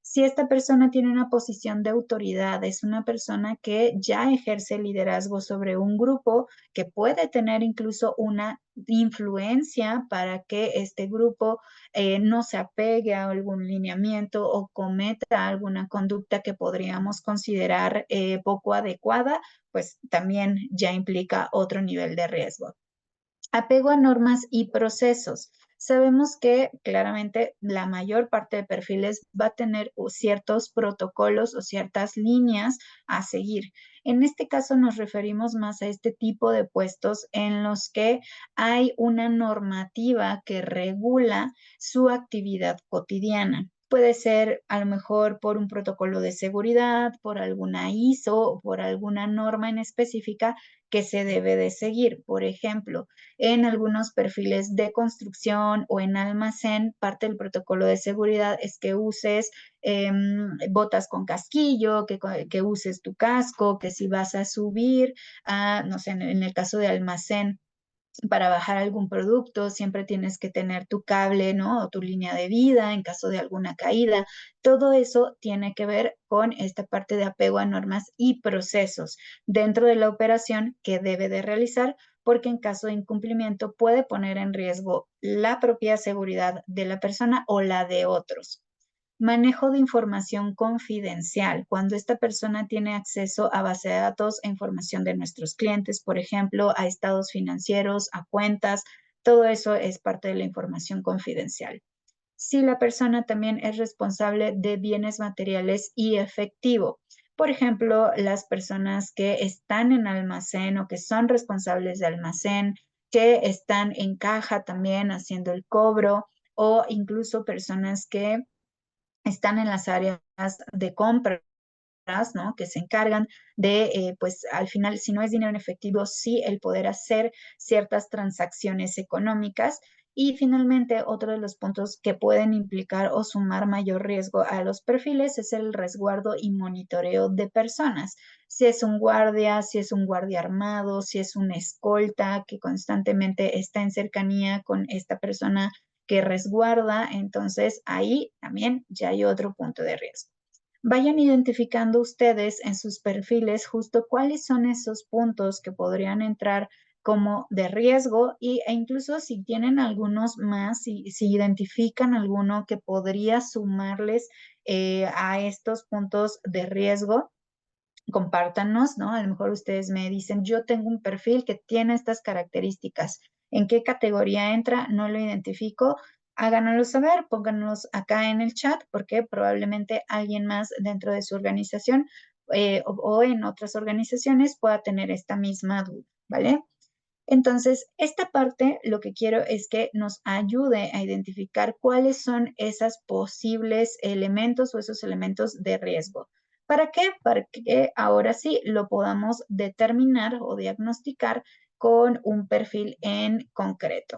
Si esta persona tiene una posición de autoridad, es una persona que ya ejerce liderazgo sobre un grupo, que puede tener incluso una influencia para que este grupo no se apegue a algún lineamiento o cometa alguna conducta que podríamos considerar poco adecuada, pues también ya implica otro nivel de riesgo. Apego a normas y procesos. Sabemos que claramente la mayor parte de perfiles va a tener ciertos protocolos o ciertas líneas a seguir. En este caso nos referimos más a este tipo de puestos en los que hay una normativa que regula su actividad cotidiana. Puede ser a lo mejor por un protocolo de seguridad, por alguna ISO o por alguna norma en específica que se debe de seguir. Por ejemplo, en algunos perfiles de construcción o en almacén, parte del protocolo de seguridad es que uses botas con casquillo, que uses tu casco, que si vas a subir, no sé, en el caso de almacén, para bajar algún producto, siempre tienes que tener tu cable, ¿no? O tu línea de vida en caso de alguna caída. Todo eso tiene que ver con esta parte de apego a normas y procesos dentro de la operación que debe de realizar, porque en caso de incumplimiento puede poner en riesgo la propia seguridad de la persona o la de otros. Manejo de información confidencial. Cuando esta persona tiene acceso a base de datos e información de nuestros clientes, por ejemplo, a estados financieros, a cuentas, todo eso es parte de la información confidencial. Si la persona también es responsable de bienes materiales y efectivo. Por ejemplo, las personas que están en almacén o que son responsables de almacén, que están en caja también haciendo el cobro, o incluso personas que están en las áreas de compras, ¿no? Que se encargan de, pues al final, si no es dinero en efectivo, sí el poder hacer ciertas transacciones económicas. Y finalmente, otro de los puntos que pueden implicar o sumar mayor riesgo a los perfiles es el resguardo y monitoreo de personas. Si es un guardia, si es un guardia armado, si es una escolta que constantemente está en cercanía con esta persona que resguarda, entonces ahí también ya hay otro punto de riesgo. Vayan identificando ustedes en sus perfiles justo cuáles son esos puntos que podrían entrar como de riesgo e incluso si tienen algunos más, si identifican alguno que podría sumarles a estos puntos de riesgo, compártanos, ¿no? A lo mejor ustedes me dicen, yo tengo un perfil que tiene estas características. ¿En qué categoría entra? No lo identifico. Háganoslo saber, pónganos acá en el chat porque probablemente alguien más dentro de su organización o en otras organizaciones pueda tener esta misma duda, ¿vale? Entonces, esta parte lo que quiero es que nos ayude a identificar cuáles son esos posibles elementos o esos elementos de riesgo. ¿Para qué? Para que ahora sí lo podamos determinar o diagnosticar con un perfil en concreto.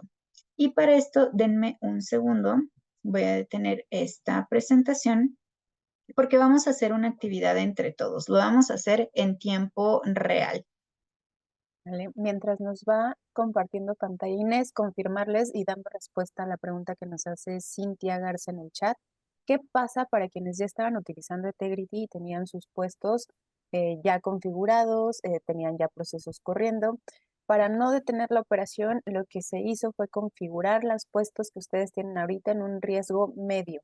Y para esto, denme un segundo. Voy a detener esta presentación porque vamos a hacer una actividad entre todos. Lo vamos a hacer en tiempo real. ¿Vale? Mientras nos va compartiendo pantalla Inés, confirmarles y dando respuesta a la pregunta que nos hace Cintia Garza en el chat. ¿Qué pasa para quienes ya estaban utilizando Integrity y tenían sus puestos ya configurados, tenían ya procesos corriendo? Para no detener la operación, lo que se hizo fue configurar los puestos que ustedes tienen ahorita en un riesgo medio.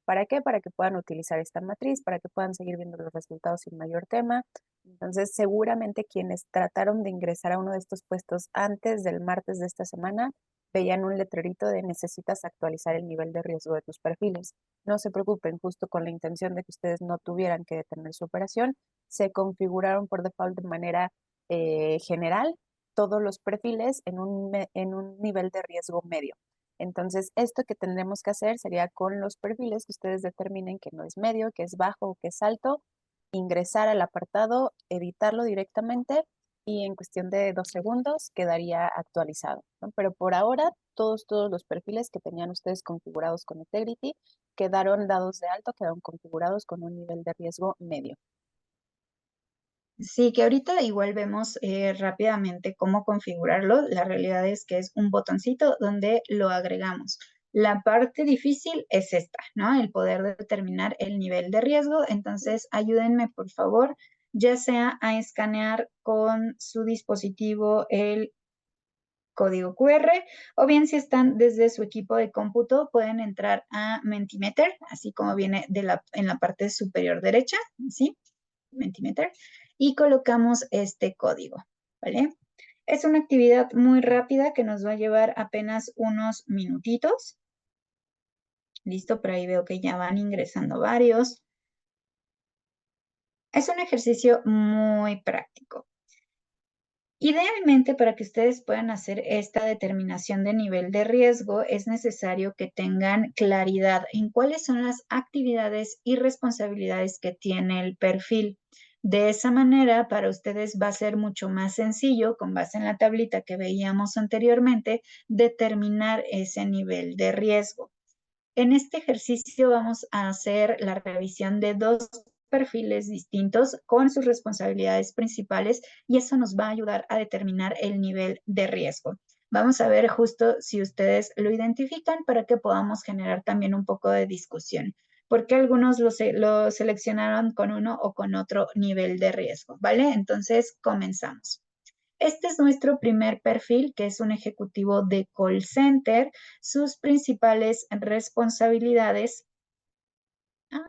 ¿Para qué? Para que puedan utilizar esta matriz, para que puedan seguir viendo los resultados sin mayor tema. Entonces, seguramente quienes trataron de ingresar a uno de estos puestos antes del martes de esta semana veían un letrerito de necesitas actualizar el nivel de riesgo de tus perfiles. No se preocupen, justo con la intención de que ustedes no tuvieran que detener su operación, se configuraron por default de manera general todos los perfiles en un nivel de riesgo medio. Entonces, esto que tendremos que hacer sería con los perfiles que ustedes determinen que no es medio, que es bajo o que es alto, ingresar al apartado, editarlo directamente y en cuestión de 2 segundos quedaría actualizado, ¿no? Pero por ahora, todos los perfiles que tenían ustedes configurados con Integrity quedaron dados de alto, quedaron configurados con un nivel de riesgo medio. Sí, que ahorita igual vemos rápidamente cómo configurarlo. La realidad es que es un botoncito donde lo agregamos. La parte difícil es esta, ¿no? El poder determinar el nivel de riesgo. Entonces, ayúdenme, por favor, ya sea a escanear con su dispositivo el código QR, o bien si están desde su equipo de cómputo, pueden entrar a Mentimeter, así como viene en la parte superior derecha, ¿sí? Mentimeter, y colocamos este código, ¿vale? Es una actividad muy rápida que nos va a llevar apenas unos minutitos. Listo, por ahí veo que ya van ingresando varios. Es un ejercicio muy práctico. Idealmente, para que ustedes puedan hacer esta determinación de nivel de riesgo, es necesario que tengan claridad en cuáles son las actividades y responsabilidades que tiene el perfil. De esa manera, para ustedes va a ser mucho más sencillo, con base en la tablita que veíamos anteriormente, determinar ese nivel de riesgo. En este ejercicio vamos a hacer la revisión de dos perfiles distintos con sus responsabilidades principales y eso nos va a ayudar a determinar el nivel de riesgo. Vamos a ver justo si ustedes lo identifican para que podamos generar también un poco de discusión, porque algunos lo seleccionaron con uno o con otro nivel de riesgo, ¿vale? Entonces, comenzamos. Este es nuestro primer perfil, que es un ejecutivo de call center. Sus principales responsabilidades. Ah,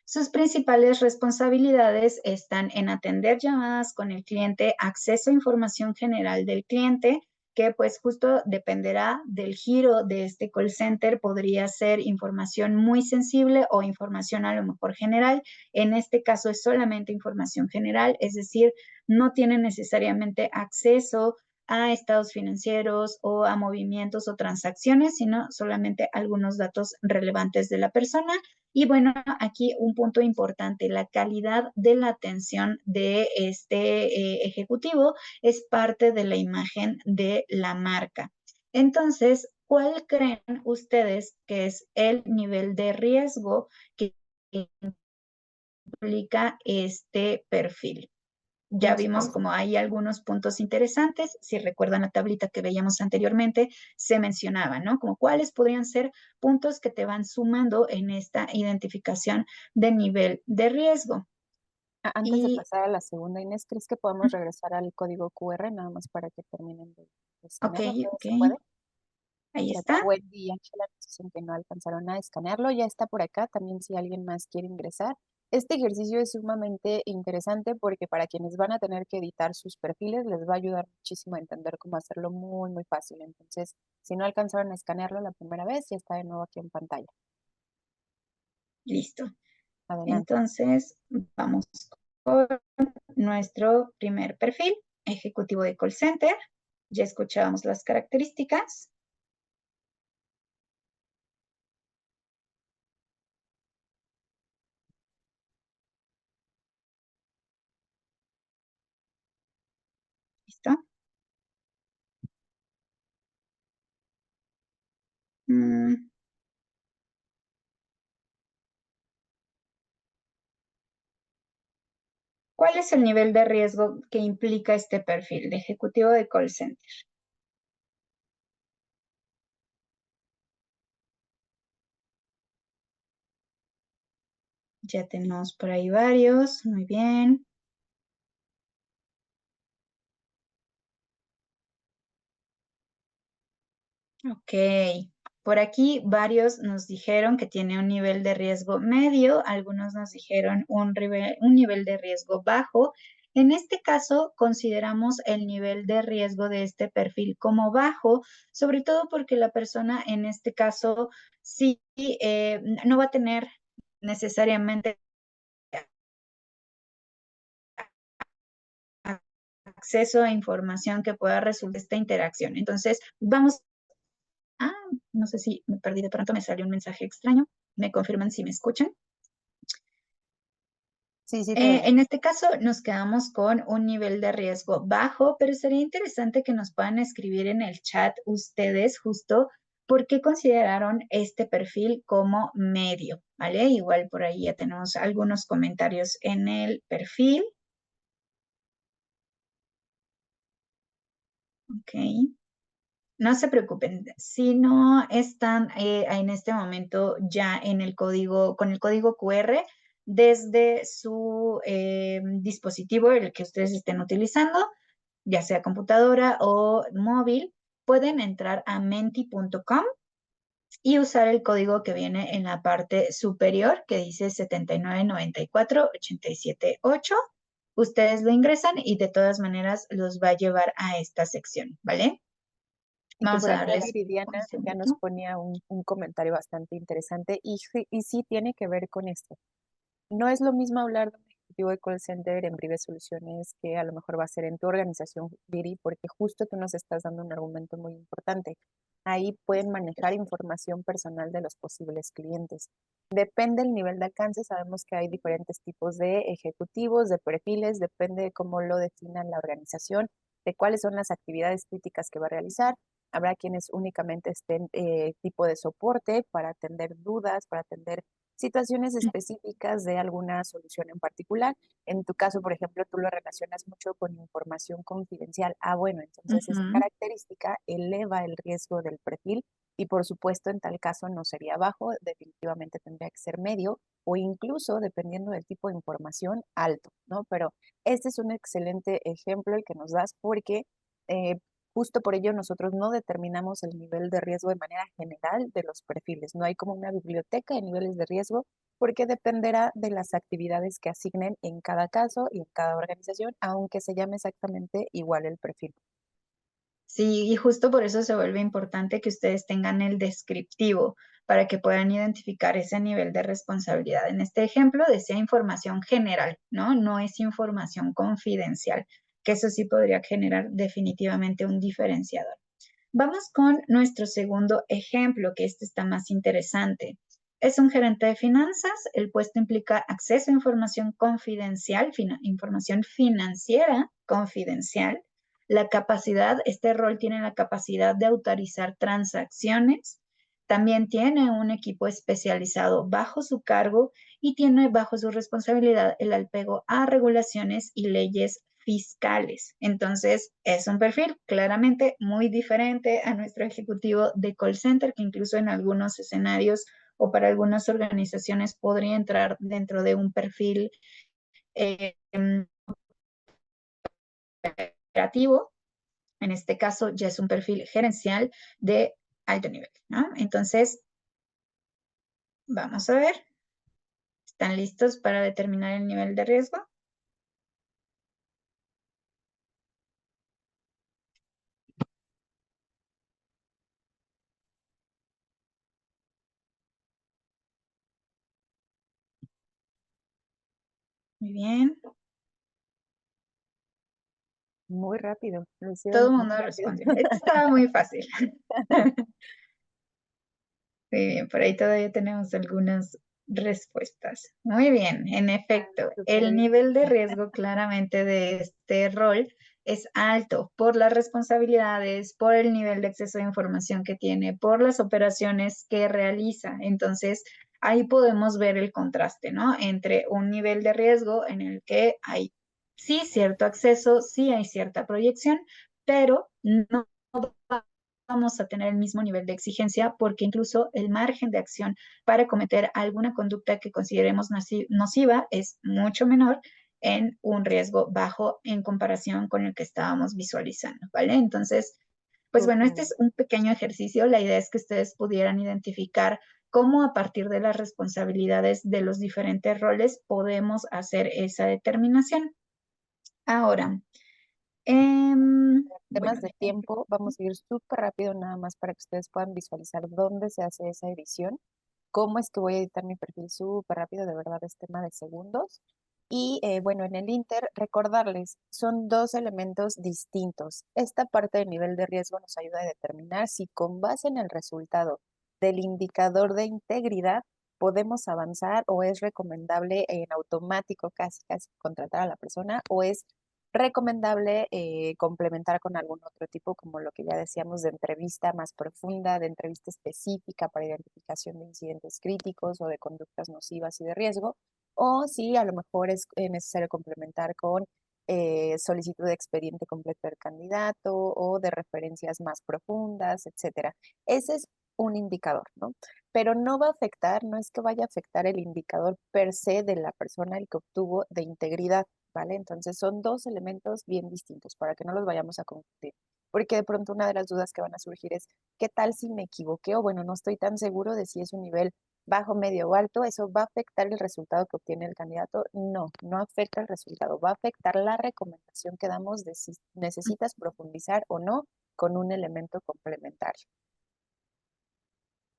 Sus principales responsabilidades están en atender llamadas con el cliente, acceso a información general del cliente, que pues justo dependerá del giro de este call center, podría ser información muy sensible o información a lo mejor general. En este caso es solamente información general, es decir, no tiene necesariamente acceso a estados financieros o a movimientos o transacciones, sino solamente algunos datos relevantes de la persona. Y bueno, aquí un punto importante, la calidad de la atención de este ejecutivo es parte de la imagen de la marca. Entonces, ¿cuál creen ustedes que es el nivel de riesgo que implica este perfil? Ya vimos como hay algunos puntos interesantes. Si recuerdan la tablita que veíamos anteriormente, se mencionaba, ¿no? Como cuáles podrían ser puntos que te van sumando en esta identificación de nivel de riesgo. Antes de Y, pasar a la segunda, Inés, ¿crees que podemos regresar al código QR nada más para que terminen de ok, escanearlo? ¿Todavía ok, se puede? ahí Por acá está. Wendy y Ángela nos dicen que no alcanzaron a escanearlo, ya está por acá, también si alguien más quiere ingresar. Este ejercicio es sumamente interesante porque para quienes van a tener que editar sus perfiles les va a ayudar muchísimo a entender cómo hacerlo muy fácil. Entonces, si no alcanzaron a escanearlo la primera vez, ya está de nuevo aquí en pantalla. Listo. Adelante. Entonces, vamos con nuestro primer perfil, ejecutivo de call center. Ya escuchábamos las características. ¿Listo? Mm, ¿Cuál es el nivel de riesgo que implica este perfil de ejecutivo de call center? Ya tenemos por ahí varios. Muy bien. Ok. Por aquí varios nos dijeron que tiene un nivel de riesgo medio, algunos nos dijeron un nivel de riesgo bajo. En este caso, consideramos el nivel de riesgo de este perfil como bajo, sobre todo porque la persona en este caso sí no va a tener necesariamente acceso a información que pueda resultar de esta interacción. Entonces, vamos, ah, no sé si me perdí de pronto, me salió un mensaje extraño. ¿Me confirman si me escuchan? Sí, sí, te oigo. En este caso nos quedamos con un nivel de riesgo bajo, pero sería interesante que nos puedan escribir en el chat ustedes justo por qué consideraron este perfil como medio, ¿vale? Igual por ahí ya tenemos algunos comentarios en el perfil. Ok. No se preocupen, si no están en este momento ya en el código, con el código QR, desde su dispositivo, el que ustedes estén utilizando, ya sea computadora o móvil, pueden entrar a menti.com y usar el código que viene en la parte superior que dice 7994-878. Ustedes lo ingresan y de todas maneras los va a llevar a esta sección, ¿vale? Y que Vamos por a acá darles un Viridiana ya nos segundito. ponía un comentario bastante interesante y sí tiene que ver con esto. No es lo mismo hablar de un ejecutivo de call center en Brive Soluciones que a lo mejor va a ser en tu organización, Viri, porque justo tú nos estás dando un argumento muy importante. Ahí pueden manejar información personal de los posibles clientes. Depende del nivel de alcance, sabemos que hay diferentes tipos de ejecutivos, de perfiles, depende de cómo lo definan la organización, de cuáles son las actividades críticas que va a realizar. Habrá quienes únicamente estén tipo de soporte para atender dudas, para atender situaciones específicas de alguna solución en particular. En tu caso, por ejemplo, tú lo relacionas mucho con información confidencial. Ah, bueno, entonces esa Ujú. característica eleva el riesgo del perfil y por supuesto en tal caso no sería bajo, definitivamente tendría que ser medio o incluso, dependiendo del tipo de información, alto, ¿no? Pero este es un excelente ejemplo el que nos das porque eh, justo por ello nosotros no determinamos el nivel de riesgo de manera general de los perfiles. No hay como una biblioteca de niveles de riesgo porque dependerá de las actividades que asignen en cada caso y en cada organización, aunque se llame exactamente igual el perfil. Sí, y justo por eso se vuelve importante que ustedes tengan el descriptivo para que puedan identificar ese nivel de responsabilidad. En este ejemplo decía información general, ¿no? No es información confidencial, que eso sí podría generar definitivamente un diferenciador. Vamos con nuestro segundo ejemplo, que este está más interesante. Es un gerente de finanzas. El puesto implica acceso a información confidencial, información financiera confidencial. La capacidad, este rol tiene la capacidad de autorizar transacciones. También tiene un equipo especializado bajo su cargo y tiene bajo su responsabilidad el apego a regulaciones y leyes fiscales. Entonces, es un perfil claramente muy diferente a nuestro ejecutivo de call center, que incluso en algunos escenarios o para algunas organizaciones podría entrar dentro de un perfil eh, operativo. En este caso, ya es un perfil gerencial de alto nivel, ¿no? Entonces, vamos a ver. ¿Están listos para determinar el nivel de riesgo? Muy bien. Muy rápido, lo hicieron Todo el muy mundo rápido. respondió. Esto estaba muy fácil. Muy bien, por ahí todavía tenemos algunas respuestas. Muy bien, en efecto, Súper el bien. nivel de riesgo claramente de este rol es alto por las responsabilidades, por el nivel de acceso a información que tiene, por las operaciones que realiza. Entonces, ahí podemos ver el contraste, ¿no? Entre un nivel de riesgo en el que hay sí cierto acceso, sí hay cierta proyección, pero no vamos a tener el mismo nivel de exigencia porque incluso el margen de acción para cometer alguna conducta que consideremos nociva es mucho menor en un riesgo bajo en comparación con el que estábamos visualizando, ¿vale? Entonces, pues bueno, este Ujú. es un pequeño ejercicio. La idea es que ustedes pudieran identificar cómo a partir de las responsabilidades de los diferentes roles podemos hacer esa determinación. Ahora, Temas bueno, de tiempo, vamos a ir súper rápido nada más para que ustedes puedan visualizar dónde se hace esa edición. Cómo es que voy a editar mi perfil súper rápido, de verdad es tema de segundos. Y bueno, en el Inter, recordarles, son dos elementos distintos. Esta parte del nivel de riesgo nos ayuda a determinar si con base en el resultado del indicador de integridad podemos avanzar o es recomendable en automático casi casi contratar a la persona o es recomendable complementar con algún otro tipo, como lo que ya decíamos, de entrevista más profunda, de entrevista específica para identificación de incidentes críticos o de conductas nocivas y de riesgo, o si a lo mejor es necesario complementar con solicitud de expediente completo del candidato o de referencias más profundas, etcétera. Ese es un indicador, ¿no? Pero no va a afectar, no es que vaya a afectar el indicador per se de la persona el que obtuvo de integridad. ¿Vale? Entonces son dos elementos bien distintos para que no los vayamos a confundir. Porque de pronto una de las dudas que van a surgir es, ¿qué tal si me equivoqué? O bueno, no estoy tan seguro de si es un nivel bajo, medio o alto. ¿Eso va a afectar el resultado que obtiene el candidato? No, no afecta el resultado. Va a afectar la recomendación que damos de si necesitas profundizar o no con un elemento complementario.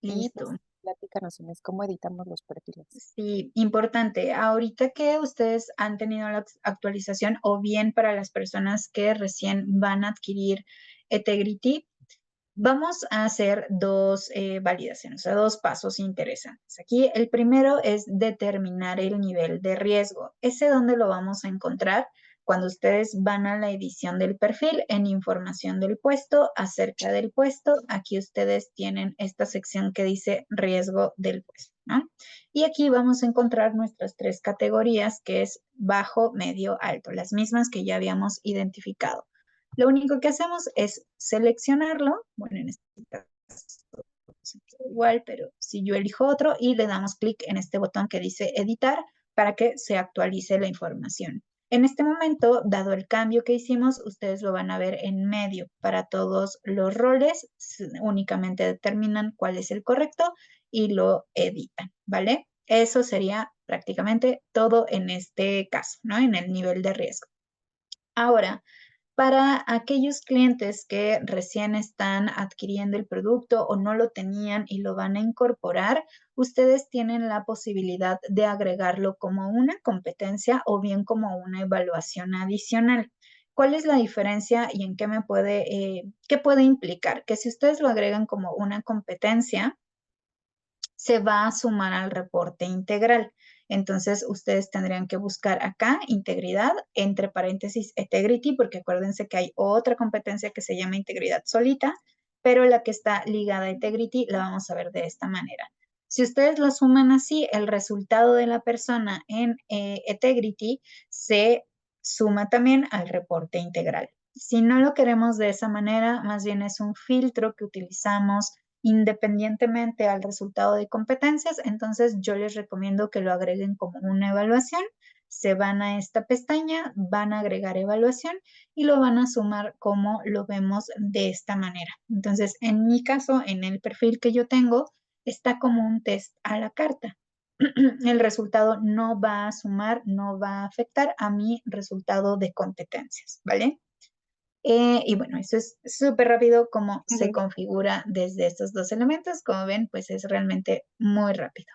Y pues, listo. platícanos, Inés, ¿cómo editamos los perfiles? Sí, importante. Ahorita que ustedes han tenido la actualización o bien para las personas que recién van a adquirir Etegrity, vamos a hacer dos validaciones, o sea, dos pasos interesantes. Aquí el primero es determinar el nivel de riesgo. ¿Ese dónde lo vamos a encontrar? Cuando ustedes van a la edición del perfil, en información del puesto, acerca del puesto, aquí ustedes tienen esta sección que dice riesgo del puesto, ¿no? Y aquí vamos a encontrar nuestras tres categorías, que es bajo, medio, alto, las mismas que ya habíamos identificado. Lo único que hacemos es seleccionarlo, bueno, en este caso igual, pero si yo elijo otro y le damos clic en este botón que dice editar para que se actualice la información. En este momento, dado el cambio que hicimos, ustedes lo van a ver en medio para todos los roles, únicamente determinan cuál es el correcto y lo editan, ¿vale? Eso sería prácticamente todo en este caso, ¿no? En el nivel de riesgo. Ahora, para aquellos clientes que recién están adquiriendo el producto o no lo tenían y lo van a incorporar, ustedes tienen la posibilidad de agregarlo como una competencia o bien como una evaluación adicional. ¿Cuál es la diferencia y en qué puede implicar? Que si ustedes lo agregan como una competencia, se va a sumar al reporte integral. Entonces, ustedes tendrían que buscar acá integridad, entre paréntesis, integrity, porque acuérdense que hay otra competencia que se llama integridad solita, pero la que está ligada a integrity la vamos a ver de esta manera. Si ustedes lo suman así, el resultado de la persona en integrity se suma también al reporte integral. Si no lo queremos de esa manera, más bien es un filtro que utilizamos independientemente al resultado de competencias, entonces yo les recomiendo que lo agreguen como una evaluación. Se van a esta pestaña, van a agregar evaluación y lo van a sumar como lo vemos de esta manera. Entonces, en mi caso, en el perfil que yo tengo, está como un test a la carta. El resultado no va a sumar, no va a afectar a mi resultado de competencias, ¿vale? Y bueno, eso es súper rápido cómo se configura desde estos dos elementos. Como ven, pues es realmente muy rápido.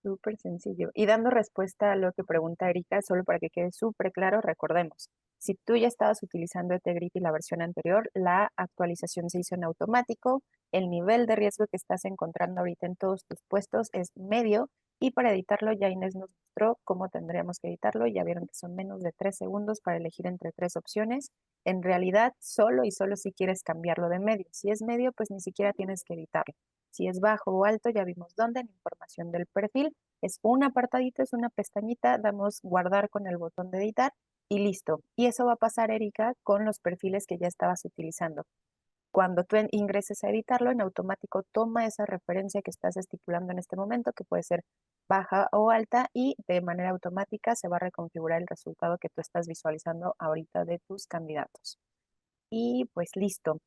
Súper sencillo. Y dando respuesta a lo que pregunta Erika, solo para que quede súper claro, recordemos, si tú ya estabas utilizando Etegrity la versión anterior, la actualización se hizo en automático, el nivel de riesgo que estás encontrando ahorita en todos tus puestos es medio, y para editarlo ya Inés nos mostró cómo tendríamos que editarlo. Ya vieron que son menos de 3 segundos para elegir entre 3 opciones. En realidad, solo y solo si quieres cambiarlo de medio. Si es medio, pues ni siquiera tienes que editarlo. Si es bajo o alto, ya vimos dónde, en información del perfil. Es un apartadito, es una pestañita, damos guardar con el botón de editar y listo. Y eso va a pasar, Erika, con los perfiles que ya estabas utilizando. Cuando tú ingreses a editarlo, en automático toma esa referencia que estás estipulando en este momento, que puede ser baja o alta, y de manera automática se va a reconfigurar el resultado que tú estás visualizando ahorita de tus candidatos. Y pues listo.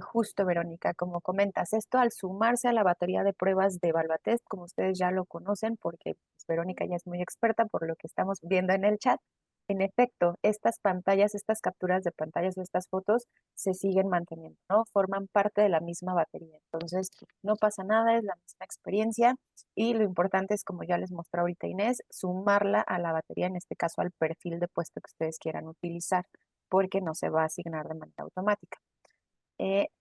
Justo, Verónica, como comentas, esto al sumarse a la batería de pruebas de Evaluatest, como ustedes ya lo conocen, porque pues, Verónica ya es muy experta por lo que estamos viendo en el chat. En efecto, estas pantallas, estas capturas de pantallas o estas fotos se siguen manteniendo, ¿no? Forman parte de la misma batería. Entonces, no pasa nada, es la misma experiencia, y lo importante es, como ya les mostró ahorita Inés, sumarla a la batería, en este caso al perfil de puesto que ustedes quieran utilizar, porque no se va a asignar de manera automática.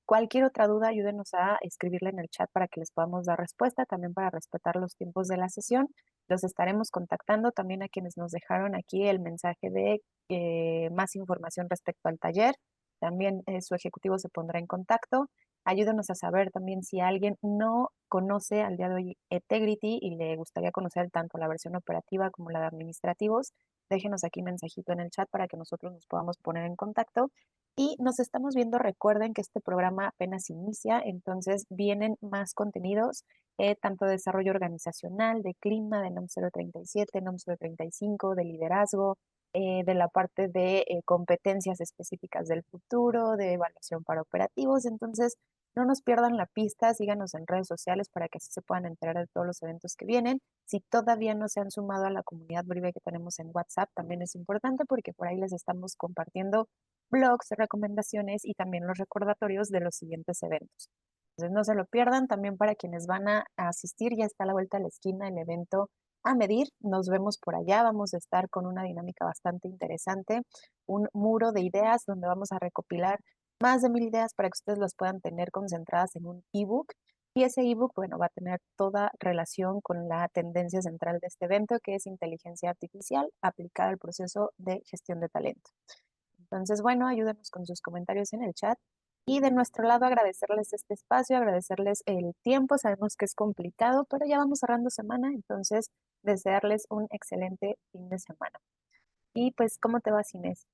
Cualquier otra duda, ayúdenos a escribirla en el chat para que les podamos dar respuesta, también para respetar los tiempos de la sesión. Los estaremos contactando también a quienes nos dejaron aquí el mensaje de más información respecto al taller. También su ejecutivo se pondrá en contacto. Ayúdenos a saber también si alguien no conoce al día de hoy Etegrity y le gustaría conocer tanto la versión operativa como la de administrativos. Déjenos aquí un mensajito en el chat para que nosotros nos podamos poner en contacto. Y nos estamos viendo, recuerden que este programa apenas inicia, entonces vienen más contenidos, tanto de desarrollo organizacional, de clima, de NOM 037, NOM 035, de liderazgo, de la parte de competencias específicas del futuro, de evaluación para operativos. Entonces, no nos pierdan la pista, síganos en redes sociales para que así se puedan enterar de todos los eventos que vienen. Si todavía no se han sumado a la comunidad Brive que tenemos en WhatsApp, también es importante porque por ahí les estamos compartiendo blogs, recomendaciones y también los recordatorios de los siguientes eventos. Entonces no se lo pierdan. También para quienes van a asistir, ya está a la vuelta de la esquina el evento a medir. Nos vemos por allá. Vamos a estar con una dinámica bastante interesante, un muro de ideas donde vamos a recopilar más de 1000 ideas para que ustedes las puedan tener concentradas en un ebook. Y ese ebook, bueno, va a tener toda relación con la tendencia central de este evento, que es inteligencia artificial aplicada al proceso de gestión de talento. Entonces, bueno, ayúdenos con sus comentarios en el chat. Y de nuestro lado, agradecerles este espacio, agradecerles el tiempo. Sabemos que es complicado, pero ya vamos cerrando semana, entonces desearles un excelente fin de semana. Y pues, ¿cómo te vas, Inés?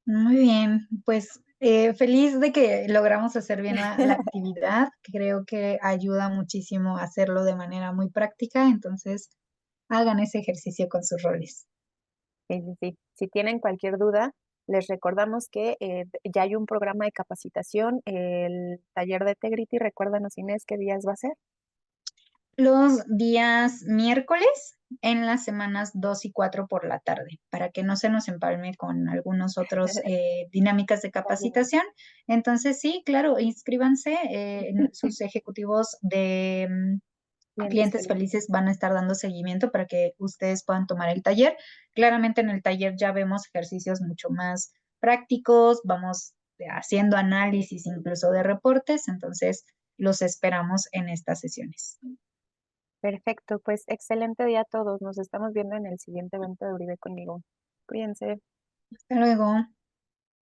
Muy bien, pues feliz de que logramos hacer bien la actividad. Creo que ayuda muchísimo a hacerlo de manera muy práctica, entonces hagan ese ejercicio con sus roles. Sí, sí, sí. Si tienen cualquier duda, les recordamos que ya hay un programa de capacitación, el taller de Tegrity. Recuérdanos, Inés, qué días va a ser. Los días miércoles en las semanas 2 y 4 por la tarde, para que no se nos empalme con algunos otros dinámicas de Está bien. capacitación. Entonces, sí, claro, inscríbanse. Sus ejecutivos de Clientes clientes felices. felices van a estar dando seguimiento para que ustedes puedan tomar el taller. Claramente en el taller ya vemos ejercicios mucho más prácticos, vamos haciendo análisis incluso de reportes, entonces los esperamos en estas sesiones. Perfecto, pues excelente día a todos. Nos estamos viendo en el siguiente evento de Uribe conmigo. Cuídense. Hasta luego.